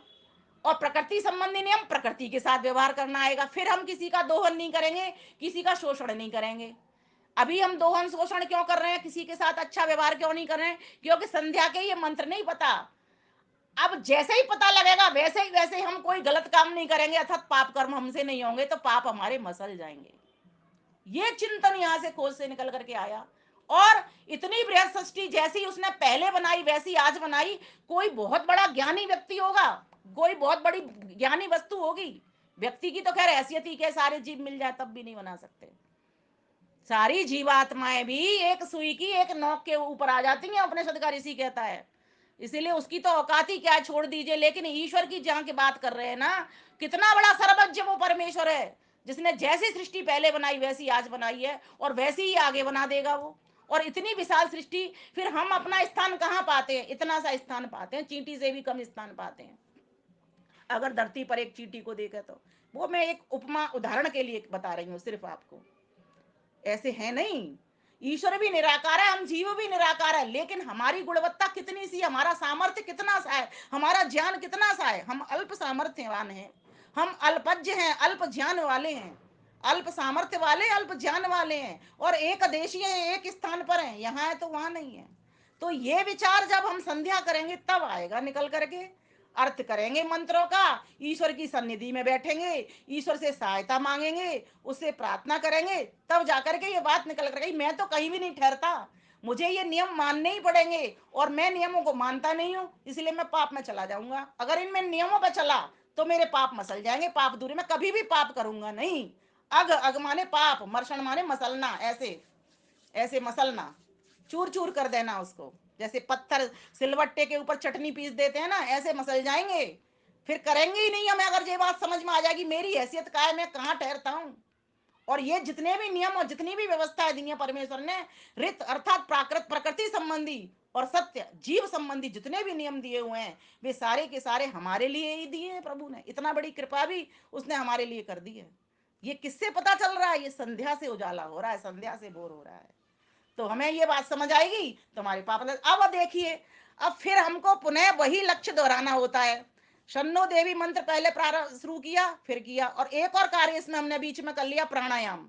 और प्रकृति संबंधी नियम प्रकृति के साथ व्यवहार करना आएगा। फिर हम किसी का दोहन नहीं करेंगे, किसी का शोषण नहीं करेंगे। अभी हम दोहन शोषण क्यों कर रहे हैं, किसी के साथ अच्छा व्यवहार क्यों नहीं कर रहे हैं? क्योंकि संध्या के ये मंत्र नहीं पता। अब जैसे ही पता लगेगा वैसे ही वैसे हम कोई गलत काम नहीं करेंगे, अर्थात पाप कर्म हमसे नहीं होंगे, तो पाप हमारे मसल जाएंगे। ये चिंतन यहां से खोज से निकल करके आया। और इतनी बृहद सृष्टि जैसी उसने पहले बनाई वैसी आज बनाई। कोई बहुत बड़ा ज्ञानी व्यक्ति होगा, कोई बहुत बड़ी ज्ञानी वस्तु होगी, व्यक्ति की तो खैर हैसियत ही के सारे जीव मिल जाए तब भी नहीं बना सकते। सारी जीवात्माएं भी एक सुई की एक नोक के ऊपर आ जाती हैं, अपने सद का ऋषि कहता है। इसीलिए उसकी तो औकात ही क्या है, छोड़ दीजिए। लेकिन ईश्वर की जहां की बात कर रहे हैं ना, कितना बड़ा सर्वज्ञ वो परमेश्वर है, जिसने जैसी सृष्टि पहले बनाई वैसी आज बनाई है, और वैसी ही आगे बना देगा वो। और इतनी विशाल सृष्टि, फिर हम अपना स्थान कहाँ पाते हैं? इतना सा स्थान पाते हैं, चींटी से भी कम स्थान पाते हैं अगर धरती पर एक चींटी को देखे तो। वो मैं एक उपमा उदाहरण के लिए बता रही हूँ सिर्फ आपको, ऐसे है नहीं। ईश्वर भी निराकार है, हम जीव भी निराकार है, लेकिन हमारी गुणवत्ता कितनी सी, हमारा सामर्थ्य कितना सा है, हमारा ज्ञान कितना सा है। हम अल्प सामर्थ्यवान हैं, हम अल्पज्ञ हैं, अल्प ज्ञान वाले हैं, अल्प सामर्थ्य वाले, अल्प ज्ञान वाले हैं, और एक देशीय हैं, एक स्थान पर हैं, यहाँ है तो वहां नहीं है। तो ये विचार जब हम संध्या करेंगे तब आएगा निकल करके। अर्थ करेंगे मंत्रों का, ईश्वर की सन्निधि में बैठेंगे, ईश्वर से सहायता मांगेंगे, उससे प्रार्थना करेंगे, तब जाकर के ये बात निकल कर गई। मैं तो कहीं भी नहीं ठहरता, मुझे ये नियम मानने ही पड़ेंगे, और मैं नियमों को मानता नहीं हूं, इसलिए मैं पाप में चला जाऊंगा। अगर इनमें नियमों पर चला तो मेरे पाप मसल जाएंगे, पाप दूरी, मैं कभी भी पाप करूंगा नहीं। अग अग माने पाप, मर्षण माने मसलना, ऐसे ऐसे मसलना, चूर चूर कर देना उसको, जैसे पत्थर सिलवट्टे के ऊपर चटनी पीस देते हैं ना, ऐसे मसल जाएंगे। फिर करेंगे ही नहीं हमें, अगर ये बात समझ में आ जाएगी मेरी हैसियत का है, मैं कहाँ ठहरता हूँ। और ये जितने भी नियम और जितनी भी व्यवस्था दी है परमेश्वर ने, रित अर्थात प्राकृत प्रकृति संबंधी और सत्य जीव संबंधी जितने भी नियम दिए हुए हैं, वे सारे के सारे हमारे लिए ही दिए हैं प्रभु ने। इतना बड़ी कृपा भी उसने हमारे लिए कर दी है। ये किससे पता चल रहा है? ये संध्या से उजाला हो रहा है, संध्या से बोर हो रहा है। तो हमें ये बात समझ आएगी तो हमारे पाप। अब देखिए, अब फिर हमको पुनः वही लक्ष्य दोहराना होता है। शन्नो देवी मंत्र पहले प्रारंभ शुरू किया, फिर किया, और एक और कार्य इसमें हमने बीच में कर लिया, प्राणायाम।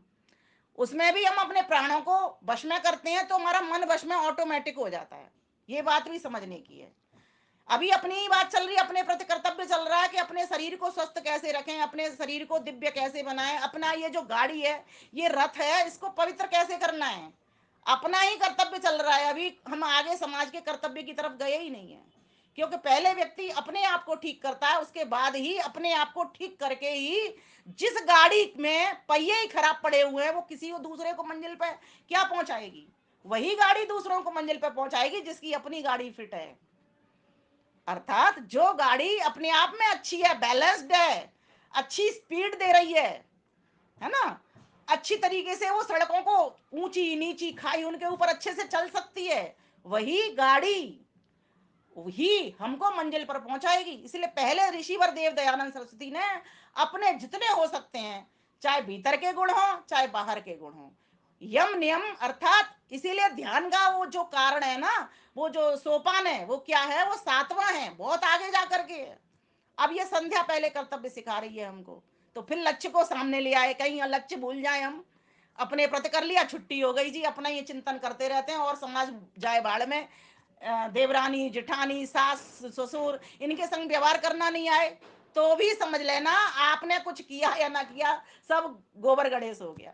उसमें भी हम अपने प्राणों को वश में करते हैं तो हमारा मन वश में ऑटोमेटिक हो जाता है। ये बात भी समझने की है। अभी अपनी ही बात चल रही है, अपने प्रति कर्तव्य चल रहा है कि अपने शरीर को स्वस्थ कैसे रखें, अपने शरीर को दिव्य कैसे बनाएं, अपना ये जो गाड़ी है, ये रथ है, इसको पवित्र कैसे करना है। अपना ही कर्तव्य चल रहा है, अभी हम आगे समाज के कर्तव्य की तरफ गए ही नहीं है। क्योंकि पहले व्यक्ति अपने आप को ठीक करता है, उसके बाद ही अपने आप को ठीक करके ही, जिस गाड़ी में पहिए ही खराब पड़े हुए हैं वो किसी को दूसरे को मंजिल पे क्या पहुंचाएगी? वही गाड़ी दूसरों को मंजिल पे पहुंचाएगी जिसकी अपनी गाड़ी फिट है। अर्थात जो गाड़ी अपने आप में अच्छी है, बैलेंस्ड है, अच्छी स्पीड दे रही है ना, अच्छी तरीके से वो सड़कों को ऊंची नीची खाई उनके ऊपर अच्छे से चल सकती है, वही गाड़ी ही हमको मंजिल पर पहुंचाएगी। इसलिए पहले ऋषिवर देव दयानंद सरस्वती ने अपने जितने हो सकते हैं, चाहे भीतर के गुण हो चाहे बाहर के गुण हो, यम नियम अर्थात, इसीलिए ध्यान का वो जो कारण है ना, वो जो सोपान है वो क्या है, वो सातवां है, बहुत आगे जा करके है। अब ये संध्या पहले कर्तव्य सिखा रही है हमको। तो फिर लक्ष्य को सामने ले आए, कहीं लक्ष्य भूल जाए हम, अपने प्रति कर लिया, छुट्टी हो गई जी, अपना ये चिंतन करते रहते हैं और समाज जाए बाढ़ में। देवरानी जिठानी सास ससुर इनके संग व्यवहार करना नहीं आए तो भी समझ लेना आपने कुछ किया या ना किया, सब गोबर गणेश हो गया।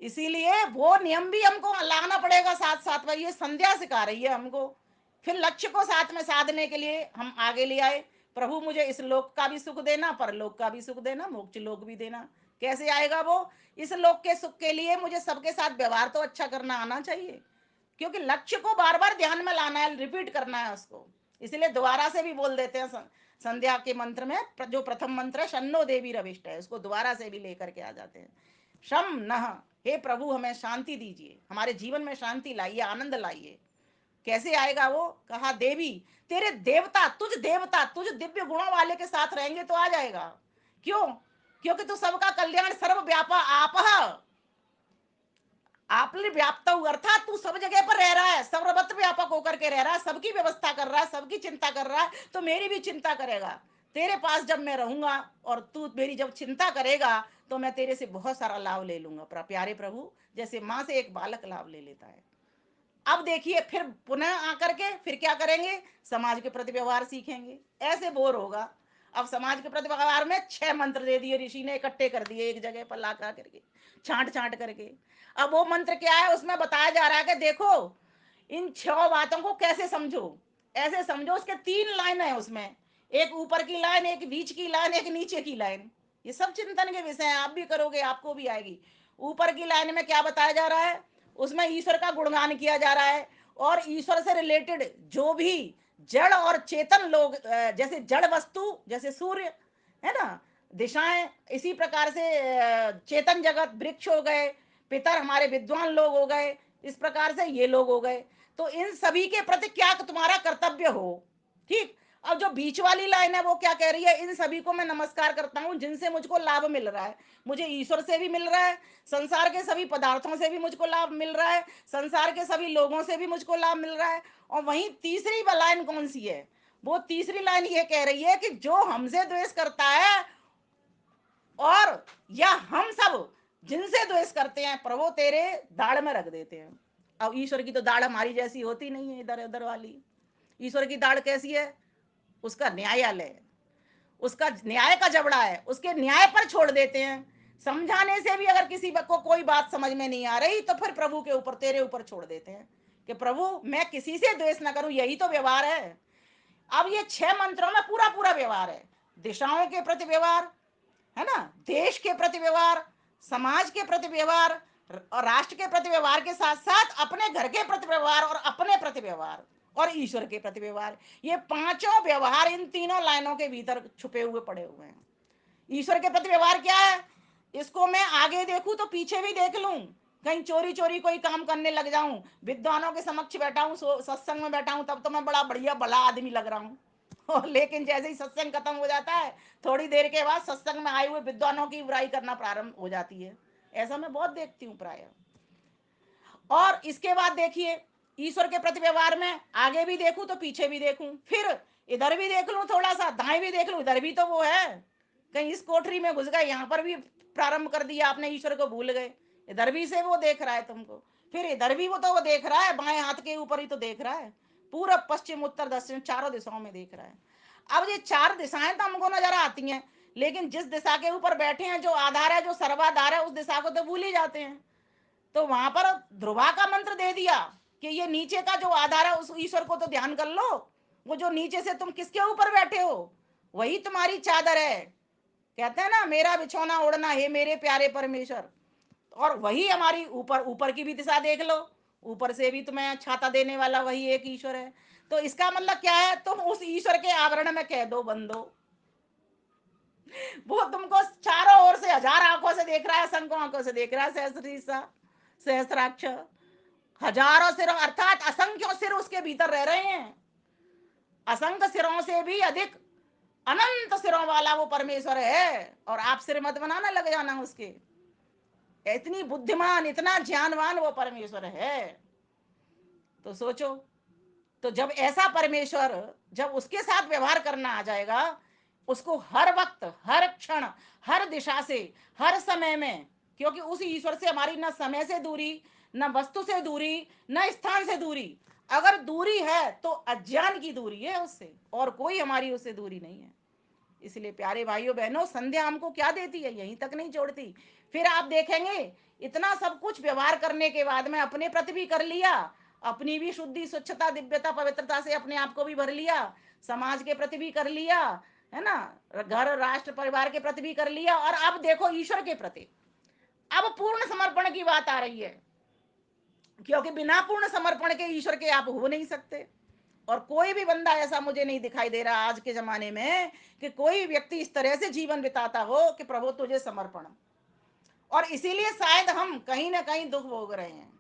इसीलिए वो नियम भी हमको लाना पड़ेगा साथ साथ में, ये संध्या सिखा रही है हमको। फिर लक्ष्य को साथ में साधने के लिए हम आगे ले आए, प्रभु मुझे इस लोक का भी सुख देना, परलोक का भी सुख देना, मोक्ष लोक भी देना। कैसे आएगा वो? इस लोक के सुख के लिए मुझे सबके साथ व्यवहार तो अच्छा करना आना चाहिए, क्योंकि लक्ष्य को बार बार ध्यान में लाना है, रिपीट करना है उसको। इसलिए दोबारा से भी बोल देते हैं संध्या के मंत्र में, जो प्रथम मंत्र है शन्नो देवी रविष्ट है, उसको दोबारा से भी लेकर के आ जाते हैं। शम नह, हे प्रभु हमें शांति दीजिए, हमारे जीवन में शांति लाइए, आनंद लाइए। कैसे आएगा वो? कहा देवी, तेरे देवता तुझ दिव्य गुणों वाले के साथ रहेंगे तो आ जाएगा। क्यों? क्योंकि तू सबका कल्याण सर्व व्यापा आप आपने व्याप्त हुआ, अर्थात तू सब जगह पर रह रहा है, सर्वत्र व्यापक होकर के रह रहा है, सबकी व्यवस्था कर रहा है, सबकी चिंता कर रहा है, तो मेरी भी चिंता करेगा। तेरे पास जब मैं रहूंगा और तू मेरी जब चिंता करेगा तो मैं तेरे से बहुत सारा लाभ ले लूंगा। प्यारे प्रभु, जैसे माँ से एक बालक लाभ ले लेता है। अब देखिए फिर पुनः आकर के फिर क्या करेंगे? समाज के प्रति व्यवहार सीखेंगे। ऐसे बोर होगा। अब समाज के प्रति व्यवहार में 6 मंत्र दे दिए ऋषि ने, इकट्ठे कर दिए एक जगह पर ला करके, छांट छांट करके। अब वो मंत्र क्या है? उसमें बताया जा रहा है कि देखो इन 6 बातों को कैसे समझो। ऐसे समझो, उसके 3 लाइन है उसमें, एक ऊपर की लाइन, एक बीच की लाइन, एक नीचे की लाइन। ये सब चिंतन के विषय हैं, आप भी करोगे आपको भी आएगी। ऊपर की लाइन में क्या बताया जा रहा है? उसमें ईश्वर का गुणगान किया जा रहा है, और ईश्वर से रिलेटेड जो भी जड़ और चेतन लोग, जैसे जड़ वस्तु जैसे सूर्य है ना, दिशाएं, इसी प्रकार से चेतन जगत वृक्ष हो गए, पितर हमारे विद्वान लोग हो गए, इस प्रकार से ये लोग हो गए। तो इन सभी के प्रति क्या तुम्हारा कर्तव्य हो, ठीक। अब जो बीच वाली लाइन है वो क्या कह रही है, इन सभी को मैं नमस्कार करता हूं जिनसे मुझको लाभ मिल रहा है। मुझे ईश्वर से भी मिल रहा है, संसार के सभी पदार्थों से भी मुझको लाभ मिल रहा है, संसार के सभी लोगों से भी मुझको लाभ मिल रहा है। और वहीं तीसरी लाइन कौन सी है, वो तीसरी लाइन ये कह रही है कि जो हमसे द्वेष करता है और या हम सब जिनसे द्वेष करते हैं, प्रभु तेरे दाढ़ में रख देते हैं। अब ईश्वर की तो दाढ़ हमारी जैसी होती नहीं है, इधर उधर वाली। ईश्वर की दाढ़ कैसी है, उसका न्यायालय है, उसका न्याय का जबड़ा है, उसके न्याय पर छोड़ देते हैं। समझाने से भी अगर किसी को कोई बात समझ में नहीं आ रही तो फिर प्रभु के ऊपर, तेरे ऊपर छोड़ देते हैं कि प्रभु मैं किसी से द्वेष ना करूं, यही तो व्यवहार है। अब ये 6 मंत्रों में पूरा पूरा व्यवहार है, दिशाओं के प्रति व्यवहार, है ना, देश के प्रति व्यवहार, समाज के प्रति व्यवहार और राष्ट्र के प्रति व्यवहार के साथ साथ अपने घर के प्रति व्यवहार और अपने प्रति व्यवहार और ईश्वर के प्रति व्यवहार। ये पांचों व्यवहार इन तीनों लाइनों के भीतर छुपे हुए पड़े हुए हैं। ईश्वर के प्रति व्यवहार क्या है, इसको मैं आगे देखूं तो पीछे भी देख लूं, कहीं चोरी चोरी कोई काम करने लग जाऊं, विद्वानों के समक्ष बैठा हूं, सत्संग में बैठा हूं, तब तो मैं बड़ा बढ़िया भला आदमी लग रहा हूं। और लेकिन जैसे ही सत्संग खत्म हो जाता है, थोड़ी देर के बाद सत्संग में आए हुए विद्वानों की बुराई करना प्रारंभ हो जाती है। ऐसा मैं बहुत देखती हूँ प्राय। और इसके बाद देखिए, ईश्वर के प्रति व्यवहार में आगे भी देखूं तो पीछे भी देखूं, फिर इधर भी देख लूं, थोड़ा सा दाएं भी देख लूं, इधर भी तो वो है, कहीं इस कोठरी में घुस गए, यहां पर भी प्रारंभ कर दिया आपने, ईश्वर को भूल गए। इधर भी से वो देख रहा है तुमको, फिर इधर भी वो तो वो देख रहा है, बाएं हाथ के ऊपर ही तो देख रहा है, पूरब पश्चिम उत्तर दक्षिण चारों दिशाओं में देख रहा है। अब ये चार दिशाएं तो हमको नजर आती हैं, लेकिन जिस दिशा के ऊपर बैठे हैं, जो आधार है, जो सर्वाधार है, उस दिशा को तो भूल ही जाते हैं। तो वहां पर ध्रुवा का मंत्र दे दिया कि ये नीचे का जो आधार है उस ईश्वर को तो ध्यान कर लो, वो जो नीचे से तुम किसके ऊपर बैठे हो, वही तुम्हारी चादर है। कहते हैं ना, मेरा बिछौना ओढ़ना है मेरे प्यारे परमेश्वर। और वही हमारी ऊपर, ऊपर की भी दिशा देख लो, ऊपर से भी तुम्हें छाता देने वाला वही एक ईश्वर है। तो इसका मतलब क्या है, तुम उस ईश्वर के आवरण में कह दो बंदो, वो तुमको चारों ओर से हजार आंखों से देख रहा है, असंख्य आंखों से देख रहा है, सहस्त्रीसा सहस्त्राक्ष, हजारों सिरों अर्थात असंख्यों सिर उसके भीतर रह रहे हैं। असंख्य सिरों से भी अधिक अनंत सिरों वाला वो परमेश्वर है, और आप सिर मत बनाना लग जाना उसके। इतनी बुद्धिमान, इतना ज्ञानवान वो परमेश्वर है। तो सोचो, तो जब ऐसा परमेश्वर, जब उसके साथ व्यवहार करना आ जाएगा, उसको हर वक्त, हर क्षण, हर दिशा से, हर समय में, क्योंकि उस ईश्वर से हमारी न समय से दूरी, न वस्तु से दूरी, न स्थान से दूरी। अगर दूरी है तो अज्ञान की दूरी है उससे, और कोई हमारी उससे दूरी नहीं है। इसलिए प्यारे भाइयों बहनों, संध्या हमको क्या देती है, यहीं तक नहीं छोड़ती। फिर आप देखेंगे, इतना सब कुछ व्यवहार करने के बाद में अपने प्रति भी कर लिया, अपनी भी शुद्धि स्वच्छता दिव्यता पवित्रता से अपने आप को भी भर लिया, समाज के प्रति भी कर लिया, है ना, घर राष्ट्र परिवार के प्रति भी कर लिया, और अब देखो ईश्वर के प्रति, अब पूर्ण समर्पण की बात आ रही है। क्योंकि बिना पूर्ण समर्पण के ईश्वर के आप हो नहीं सकते। और कोई भी बंदा ऐसा मुझे नहीं दिखाई दे रहा आज के जमाने में कि कोई व्यक्ति इस तरह से जीवन बिताता हो कि प्रभु तुझे समर्पण। और इसीलिए शायद हम कहीं ना कहीं दुख भोग रहे हैं।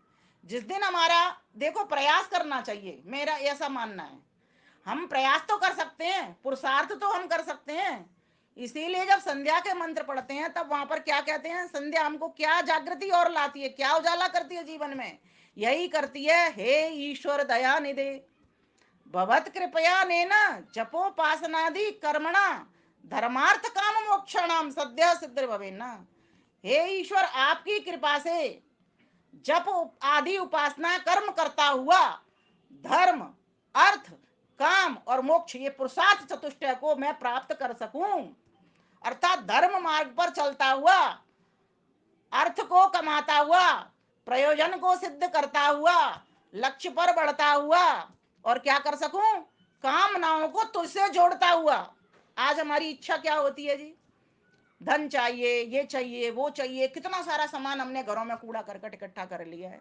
जिस दिन हमारा, देखो, प्रयास करना चाहिए, मेरा ऐसा मानना है। हम प्रयास तो कर सकते हैं, पुरुषार्थ तो हम कर सकते हैं। इसीलिए जब संध्या के मंत्र पढ़ते हैं तब वहां पर क्या कहते हैं, संध्या हमको क्या जागृति और लाती है, क्या उजाला करती है जीवन में, यही करती है, हे ईश्वर दया निधे भवत कृपया नेना जपोपासनादि कर्मणा धर्मार्थ काम मोक्षणाम सद्य सिद्ध भवेना। हे ईश्वर, आपकी कृपा से जप आदि उपासना कर्म करता हुआ धर्म, अर्थ, काम और मोक्ष, ये पुरुषार्थ चतुष्टय को मैं प्राप्त कर सकूं। अर्थात धर्म मार्ग पर चलता हुआ, अर्थ को कमाता हुआ, प्रयोजन को सिद्ध करता हुआ, लक्ष्य पर बढ़ता हुआ, और क्या कर सकूं, कामनाओं को तुझसे जोड़ता हुआ। आज हमारी इच्छा क्या होती है जी, धन चाहिए, ये चाहिए, वो चाहिए, कितना सारा सामान हमने घरों में कूड़ा करकट इकट्ठा कर लिया है।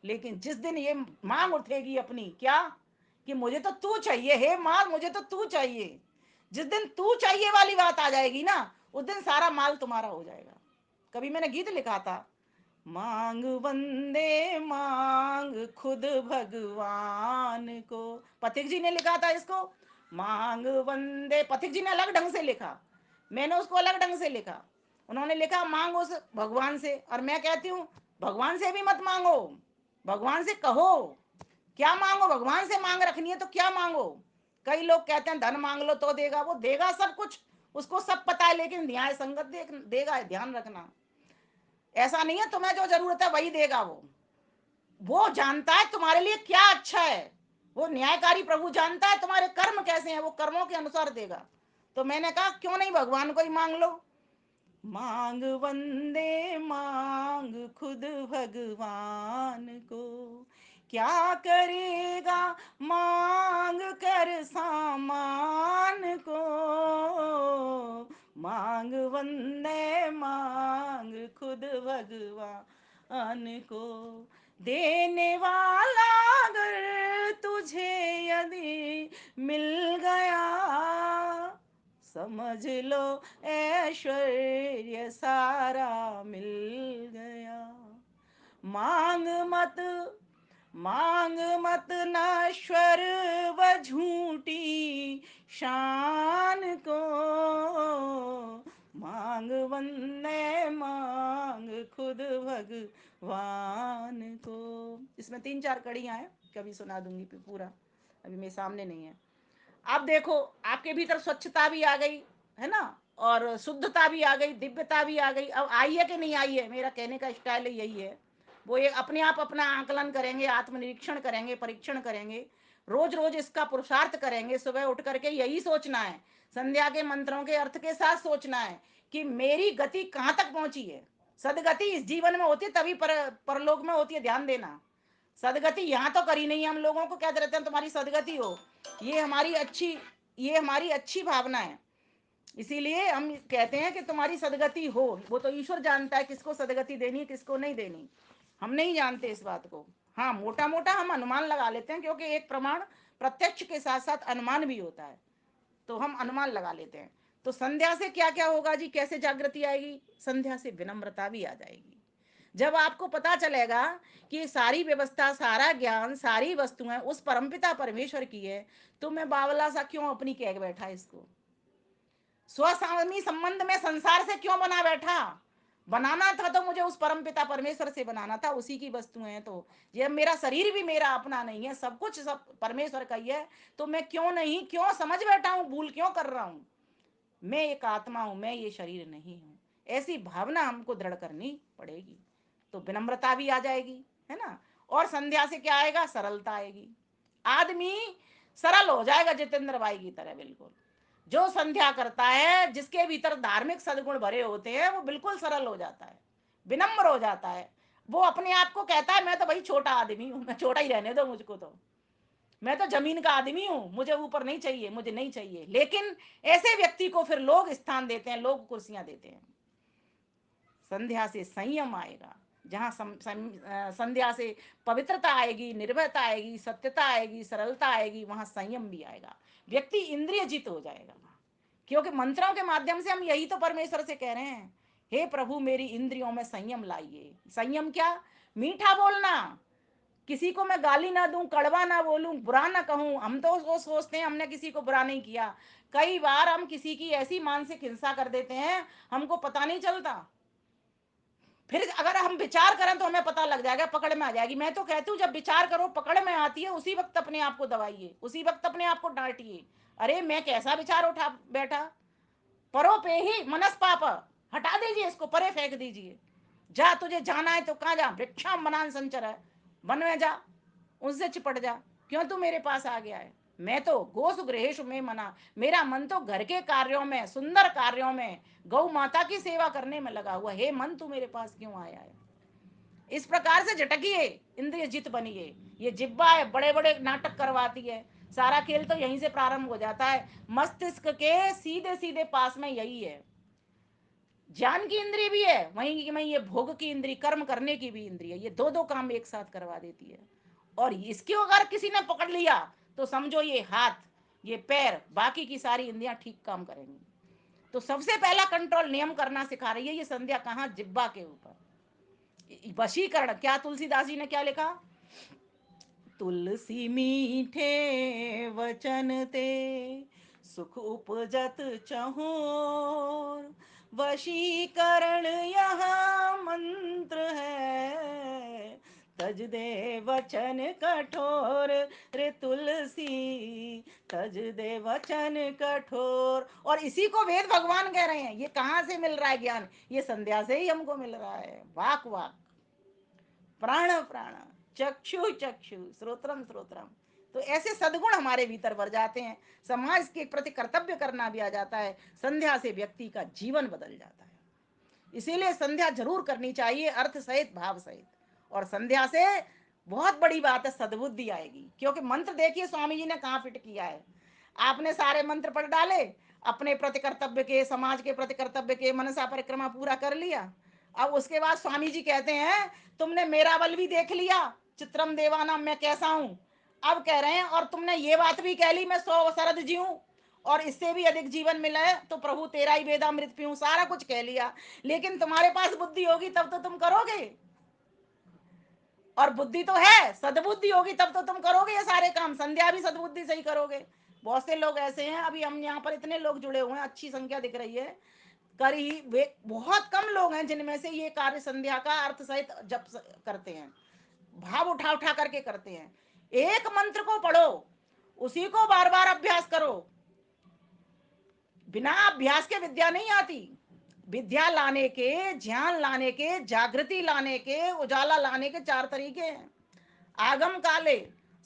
लेकिन जिस दिन ये मांग उठेगी अपनी, क्या, कि मुझे तो तू चाहिए, हे माल मुझे तो तू चाहिए, जिस दिन तू चाहिए वाली बात आ जाएगी ना, उस दिन सारा माल तुम्हारा हो जाएगा। कभी मैंने गीत लिखा था, मांग वंदे मांग खुद भगवान को, पथिक जी ने लिखा था इसको। मांग वंदे, पथिक जी ने अलग ढंग से लिखा, मैंने उसको अलग ढंग से लिखा। उन्होंने लिखा मांग उस भगवान से, और मैं कहती हूँ भगवान से भी मत मांगो, भगवान से कहो क्या मांगो। भगवान से मांग रखनी है तो क्या मांगो। कई लोग कहते हैं धन मांग लो तो देगा, वो देगा सब कुछ, उसको सब पता है, लेकिन न्याय संगत देगा, ध्यान रखना। ऐसा नहीं है तुम्हें जो जरूरत है वही देगा, वो जानता है तुम्हारे लिए क्या अच्छा है। वो न्यायकारी प्रभु जानता है तुम्हारे कर्म कैसे हैं, वो कर्मों के अनुसार देगा। तो मैंने कहा क्यों नहीं भगवान को ही मांग लो। मांग वंदे मांग खुद भगवान को, क्या करेगा मांग कर सामान को। मांग वंदे मांग खुद भगवान को, देने वाला अगर तुझे यदि मिल गया, समझ लो ऐश्वर्य सारा मिल गया। मांग मत, मांग मत नश्वर व झूठी शान को, मांग वंदे मांग खुद भगवान को। इसमें 3-4 कड़ियां हैं, कभी सुना दूंगी पूरा, अभी मेरे सामने नहीं है। अब देखो आपके भीतर स्वच्छता भी आ गई है ना, और शुद्धता भी आ गई, दिव्यता भी आ गई। अब आई है कि नहीं आई है, मेरा कहने का स्टाइल यही है। वो ये अपने आप अपना आकलन करेंगे, आत्मनिरीक्षण करेंगे, परीक्षण करेंगे, रोज रोज इसका पुरुषार्थ करेंगे। सुबह उठ करके यही सोचना है, संध्या के मंत्रों के अर्थ के साथ सोचना है कि मेरी गति कहाँ तक पहुंची है। सदगति इस जीवन में होती है तभी परलोक में होती है, ध्यान देना। सदगति यहाँ तो करी नहीं है, हम लोगों को कहते रहते हैं तुम्हारी सदगति हो। ये हमारी अच्छी, ये हमारी अच्छी भावना है, इसीलिए हम कहते हैं कि तुम्हारी सदगति हो। वो तो ईश्वर जानता है किसको सदगति देनी है किसको नहीं देनी, हम नहीं जानते इस बात को। हाँ मोटा मोटा हम अनुमान लगा लेते हैं, क्योंकि एक प्रमाण प्रत्यक्ष के साथ साथ अनुमान भी होता है, तो हम अनुमान लगा लेते हैं। तो संध्या से क्या क्या होगा जी, कैसे जागृति आएगी। संध्या से विनम्रता भी आ जाएगी। जब आपको पता चलेगा कि सारी व्यवस्था, सारा ज्ञान, सारी वस्तुएं उस परमपिता परमेश्वर की है, तो मैं बावला सा क्यों अपनी कह बैठा इसको, स्वस्वामी संबंध में संसार से क्यों बना बैठा। बनाना था तो मुझे उस परमपिता परमेश्वर से बनाना था, उसी की वस्तुएं हैं। तो ये मेरा शरीर भी मेरा अपना नहीं है, सब कुछ सब परमेश्वर का ही है। तो मैं क्यों नहीं, क्यों समझ बैठा हूं, भूल क्यों कर रहा हूं। मैं एक आत्मा हूं, मैं ये शरीर नहीं हूं। ऐसी भावना हमको दृढ़ करनी पड़ेगी, तो विनम्रता भी आ जाएगी, है ना। और संध्या से क्या आएगा, सरलता आएगी। आदमी सरल हो जाएगा, जितेंद्र भाई की तरह बिल्कुल। जो संध्या करता है, जिसके भीतर धार्मिक सद्गुण भरे होते हैं, वो बिल्कुल सरल हो जाता है, विनम्र हो जाता है। वो अपने आप को कहता है मैं तो भाई छोटा आदमी हूं, मैं छोटा ही रहने दो मुझको, तो मैं तो जमीन का आदमी हूं, मुझे ऊपर नहीं चाहिए, मुझे नहीं चाहिए। लेकिन ऐसे व्यक्ति को फिर लोग स्थान देते हैं, लोग कुर्सियां देते हैं। संध्या से संयम आएगा, जहाँ संध्या से पवित्रता आएगी, निर्भयता आएगी, सत्यता आएगी, सरलता आएगी, वहां संयम भी आएगा। व्यक्ति इंद्रिय जित हो जाएगा, क्योंकि मंत्रों के माध्यम से हम यही तो परमेश्वर से कह रहे हैं, हे प्रभु मेरी इंद्रियों में संयम लाइए। संयम क्या, मीठा बोलना, किसी को मैं गाली ना दूं, कड़वा ना बोलूं, बुरा ना कहूं। हम तो वो सोचते हैं हमने किसी को बुरा नहीं किया, कई बार हम किसी की ऐसी मानसिक हिंसा कर देते हैं, हमको पता नहीं चलता। फिर अगर हम विचार करें तो हमें पता लग जाएगा, पकड़ में आ जाएगी। मैं तो कहती हूँ जब विचार करो पकड़ में आती है, उसी वक्त अपने आप को दबाइए, उसी वक्त अपने आप को डांटिए। अरे मैं कैसा विचार उठा बैठा, परो पे ही मनस पाप, हटा दीजिए इसको, परे फेंक दीजिए। जा, तुझे जाना है तो कहाँ जा, भिक्षाम बनान संचर है, वन में जा, उनसे चिपट जा। क्यों तू मेरे पास आ गया है। मैं तो गोसु गृहेशु में मना, मेरा मन तो घर के कार्यों में, सुंदर कार्यों में, गौ माता की सेवा करने में लगा हुआ। हे मन तू मेरे पास क्यों आया है। इस प्रकार से झटकिए, इंद्रिय जित बनिए। ये जिब्बा है, बड़े बड़े नाटक करवाती है। सारा खेल तो यहीं से प्रारंभ हो जाता है, मस्तिष्क के सीधे सीधे पास में यही है। ज्ञान की इंद्रिय भी है वहीं में, ये भोग की इंद्रिय, कर्म करने की भी इंद्रिय, ये दो दो काम एक साथ करवा देती है। और इसके अगर किसी ने पकड़ लिया तो समझो ये हाथ, ये पैर, बाकी की सारी इंद्रियां ठीक काम करेंगी। तो सबसे पहला कंट्रोल नियम करना सिखा रही है ये संध्या, कहाँ, जिब्बा के ऊपर। वशीकरण, क्या तुलसीदास जी ने क्या लिखा, तुलसी मीठे वचन ते सुख उपजत चहोर, वशीकरण यहाँ मंत्र है, तज दे वचन कठोर, रे तुलसी तज दे वचन कठोर। और इसी को वेद भगवान कह रहे हैं। ये कहाँ से मिल रहा है ज्ञान? ये संध्या से ही हमको मिल रहा है। वाक वाक, प्राण प्राण, चक्षु चक्षु, श्रोत्रम श्रोत्रम। तो ऐसे सद्गुण हमारे भीतर भर जाते हैं, समाज के प्रति कर्तव्य करना भी आ जाता है। संध्या से व्यक्ति का जीवन बदल जाता है। इसीलिए संध्या जरूर करनी चाहिए, अर्थ सहित भाव सहित। और संध्या से बहुत बड़ी बात है, सद्बुद्धि आएगी। क्योंकि मंत्र देखिए स्वामी जी ने कहाँ फिट किया है। आपने सारे मंत्र पढ़ डाले, अपने प्रति कर्तव्य के, समाज के प्रति कर्तव्य के, मनसा परिक्रमा पूरा कर लिया। अब उसके बाद स्वामी जी कहते हैं तुमने मेरा बल भी देख लिया, चित्रम देवानाम, मैं कैसा हूं। अब कह रहे हैं और तुमने ये बात भी कह ली मैं 100 शरद जीऊं और इससे भी अधिक जीवन मिला है, तो प्रभु तेरा ही वेदामृत पीऊं। सारा कुछ कह लिया, लेकिन तुम्हारे पास बुद्धि होगी तब तो तुम करोगे। और बुद्धि तो है, सद्बुद्धि होगी तब तो तुम करोगे ये सारे काम। संध्या भी सद्बुद्धि से ही करोगे। बहुत से लोग ऐसे हैं, अभी हम यहाँ पर इतने लोग जुड़े हुए हैं, अच्छी संख्या दिख रही है, कर ही वे बहुत कम लोग हैं जिनमें से ये कार्य संध्या का अर्थ सहित जप करते हैं, भाव उठा उठा करके करते हैं। एक मंत्र को पढ़ो, उसी को बार बार अभ्यास करो। बिना अभ्यास के विद्या नहीं आती। विद्या लाने के, ध्यान लाने के, जागृति लाने के, उजाला लाने के 4 तरीके हैं। आगम काले,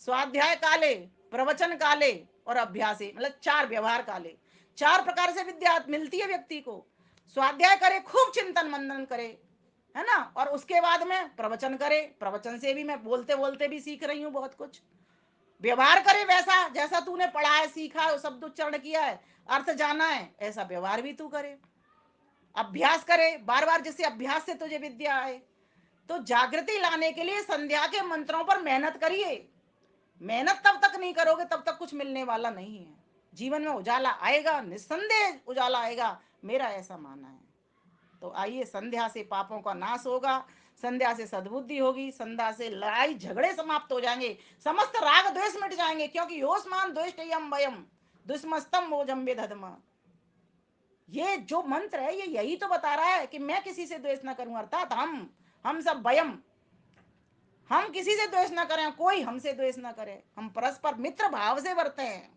स्वाध्याय काले, प्रवचन काले और अभ्यासे, मतलब 4 व्यवहार काले। 4 प्रकार से विद्या मिलती है व्यक्ति को। स्वाध्याय करे, खूब चिंतन मनन करे, है ना, और उसके बाद में प्रवचन करे। प्रवचन से भी मैं बोलते बोलते भी सीख रही हूँ बहुत कुछ। व्यवहार करे वैसा जैसा तूने पढ़ा है, सीखा है, शब्द उच्चारण किया है, अर्थ जाना है, ऐसा व्यवहार भी तू करे। अभ्यास करे बार बार, जिससे अभ्यास से तुझे विद्या आए। तो जागृति लाने के लिए संध्या के मंत्रों पर मेहनत करिए। मेहनत तब तक नहीं करोगे तब तक कुछ मिलने वाला नहीं है। जीवन में उजाला आएगा, निस्संदेह उजाला आएगा, मेरा ऐसा मानना है। तो आइए, संध्या से पापों का नाश होगा, संध्या से सद्बुद्धि होगी, संध्या से लड़ाई झगड़े समाप्त हो जाएंगे, समस्त राग द्वेष मिट जाएंगे। क्योंकि योस्मान द्वेष्टयम वयम दुष्मस्तम मोजम वेधर्म। ये जो मंत्र है ये यही तो बता रहा है कि मैं किसी से द्वेष ना करूं, अर्थात हम सब वयम, हम किसी से द्वेष ना करें, कोई हमसे द्वेष ना करे, हम परस्पर मित्र भाव से बरते हैं।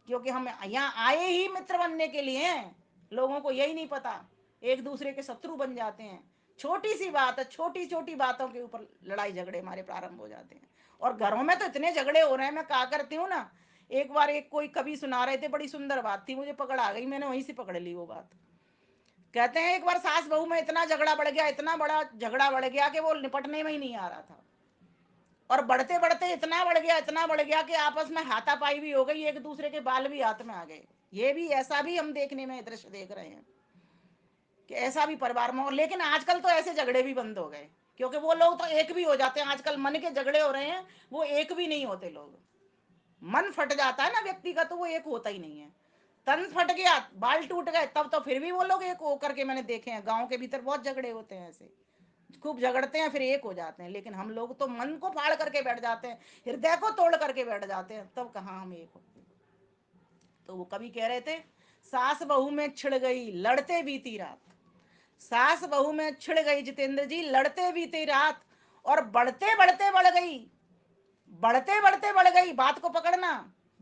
क्योंकि हम यहाँ आए ही मित्र बनने के लिए हैं। लोगों को यही नहीं पता, एक दूसरे के शत्रु बन जाते हैं। छोटी सी बात है, छोटी छोटी बातों के ऊपर लड़ाई झगड़े हमारे प्रारंभ हो जाते हैं। और घरों में तो इतने झगड़े हो रहे हैं, मैं कहा करती हूँ ना, एक बार एक कोई कवि सुना रहे थे, बड़ी सुंदर बात थी, मुझे पकड़ आ गई, मैंने वहीं से पकड़ ली वो बात। कहते हैं एक बार सास बहू में इतना झगड़ा बढ़ गया, इतना बड़ा झगड़ा बढ़ गया कि वो निपटने में ही नहीं आ रहा था। और बढ़ते बढ़ते इतना बढ़ गया, इतना बढ़ गया कि आपस में हाथापाई भी हो गई, एक दूसरे के बाल भी हाथ में आ गए। ये भी, ऐसा भी हम देखने में दृश्य देख रहे हैं कि ऐसा भी परिवार में हो। लेकिन आजकल तो ऐसे झगड़े भी बंद हो गए, क्योंकि वो लोग तो एक भी हो जाते हैं। आजकल मन के झगड़े हो रहे हैं, वो एक भी नहीं होते लोग। मन फट जाता है ना व्यक्ति का, तो वो एक होता ही नहीं है। तन फट गया, बाल टूट गए, तब तो फिर भी वो लोग एक होकर के, मैंने देखे हैं गांव के भीतर बहुत झगड़े होते हैं ऐसे, खूब झगड़ते हैं फिर एक हो जाते हैं। लेकिन हम लोग तो मन को फाड़ करके बैठ जाते हैं, हृदय को तोड़ करके बैठ जाते हैं, तब कहाँ हम एक होते हैं। तो वो कवि कह रहे थे, सास बहू में छिड़ गई लड़ते बीती रात। सास बहू में छिड़ गई जितेंद्र जी, लड़ते बीती रात। और बढ़ते बढ़ते बढ़ गई, बढ़ते बढ़ते बढ़ गई, बात को पकड़ना,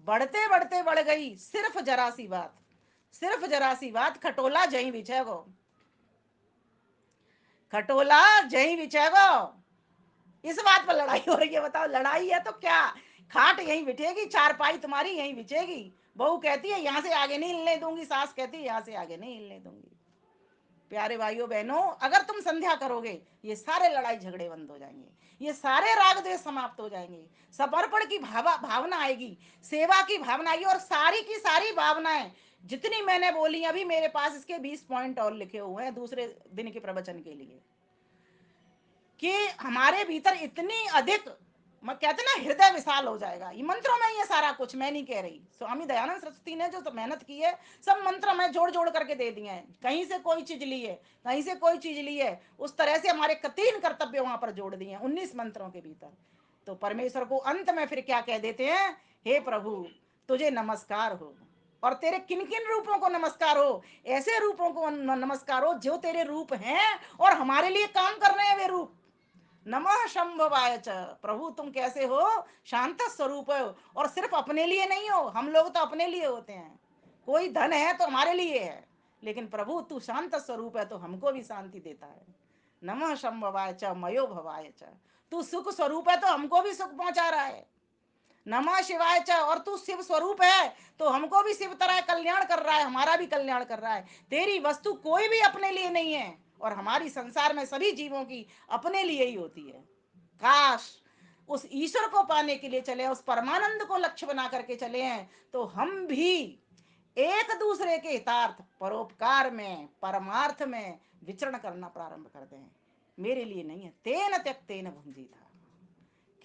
बढ़ते बढ़ते बढ़ गई सिर्फ जरा सी बात। सिर्फ जरा सी बात, खटोला जही बिछेगो, खटोला जही बिछेगो। इस बात पर लड़ाई हो रही है। बताओ, लड़ाई है तो क्या, खाट यहीं बिठेगी, चारपाई तुम्हारी यहीं बिछेगी। बहू कहती है यहां से आगे नहीं हिलने दूंगी, सास कहती है यहां से आगे नहीं हिलने दूंगी। प्यारे भाइयों बहनों, अगर तुम संध्या करोगे, ये सारे लड़ाई झगड़े बंद हो जाएंगे, ये सारे राग द्वेष समाप्त हो जाएंगे, समर्पण की भावना आएगी, सेवा की भावना आएगी। और सारी की सारी भावनाएं जितनी मैंने बोली, अभी मेरे पास इसके 20 पॉइंट और लिखे हुए हैं दूसरे दिन के प्रवचन के लिए, कि हमारे भीतर इतनी अधिक, मैं कहते ना, हृदय विशाल हो जाएगा। ये मंत्रों में ये सारा कुछ, मैं नहीं कह रही, स्वामी दयानंद सरस्वती ने जो मेहनत की है, सब मंत्र में जोड़ जोड़ करके दे दिए हैं। कहीं से कोई चीज ली है, कहीं से कोई चीज ली है, उस तरह से हमारे 3 कर्तव्य वहां पर जोड़ दिए हैं 19 मंत्रों के भीतर। तो परमेश्वर को अंत में फिर क्या कह देते हैं, हे प्रभु तुझे नमस्कार हो, और तेरे किन किन रूपों को नमस्कार हो, ऐसे रूपों को नमस्कार हो जो तेरे रूप हैं और हमारे लिए काम कर रहे हैं वे रूप। नमः शंभवाय च, प्रभु तुम कैसे हो, शांत स्वरूप हो, और सिर्फ अपने लिए नहीं हो, हम लोग तो अपने लिए होते हैं, कोई धन है तो हमारे लिए है, लेकिन प्रभु तू शांत स्वरूप है तो हमको भी शांति देता है। नमः शंभवाय च मयो भवाय च, तू सुख स्वरूप है तो हमको भी सुख पहुंचा रहा है। नमः शिवाय च, और तू शिव स्वरूप है तो हमको भी शिव तरह कल्याण कर रहा है, हमारा भी कल्याण कर रहा है। तेरी वस्तु कोई भी अपने लिए नहीं है, और हमारी संसार में सभी जीवों की अपने लिए ही होती है। काश उस ईश्वर को पाने के लिए चले, उस परमानंद को लक्ष्य बना करके चले हैं, तो हम भी एक दूसरे के हितार्थ परोपकार में परमार्थ में विचरण करना प्रारंभ कर दें। मेरे लिए नहीं है, तेन त्यक्तेन भुंजी था,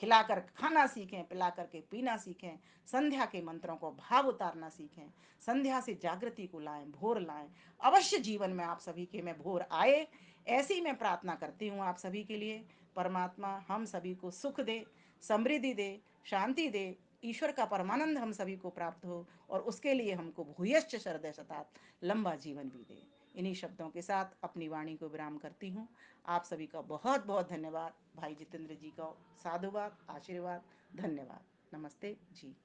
खिलाकर खाना सीखें, पिलाकर के पीना सीखें, संध्या के मंत्रों को भाव उतारना सीखें, संध्या से जागृति को लाएं, भोर लाएं। अवश्य जीवन में आप सभी के में भोर आए, ऐसी मैं प्रार्थना करती हूँ आप सभी के लिए। परमात्मा हम सभी को सुख दे, समृद्धि दे, शांति दे, ईश्वर का परमानंद हम सभी को प्राप्त हो, और उसके लिए हमको भूयश्च शरदय शतात लंबा जीवन भी दे। इन्हीं शब्दों के साथ अपनी वाणी को विराम करती हूँ। आप सभी का बहुत बहुत धन्यवाद। भाई जितेंद्र जी का साधुवाद, आशीर्वाद, धन्यवाद। नमस्ते जी।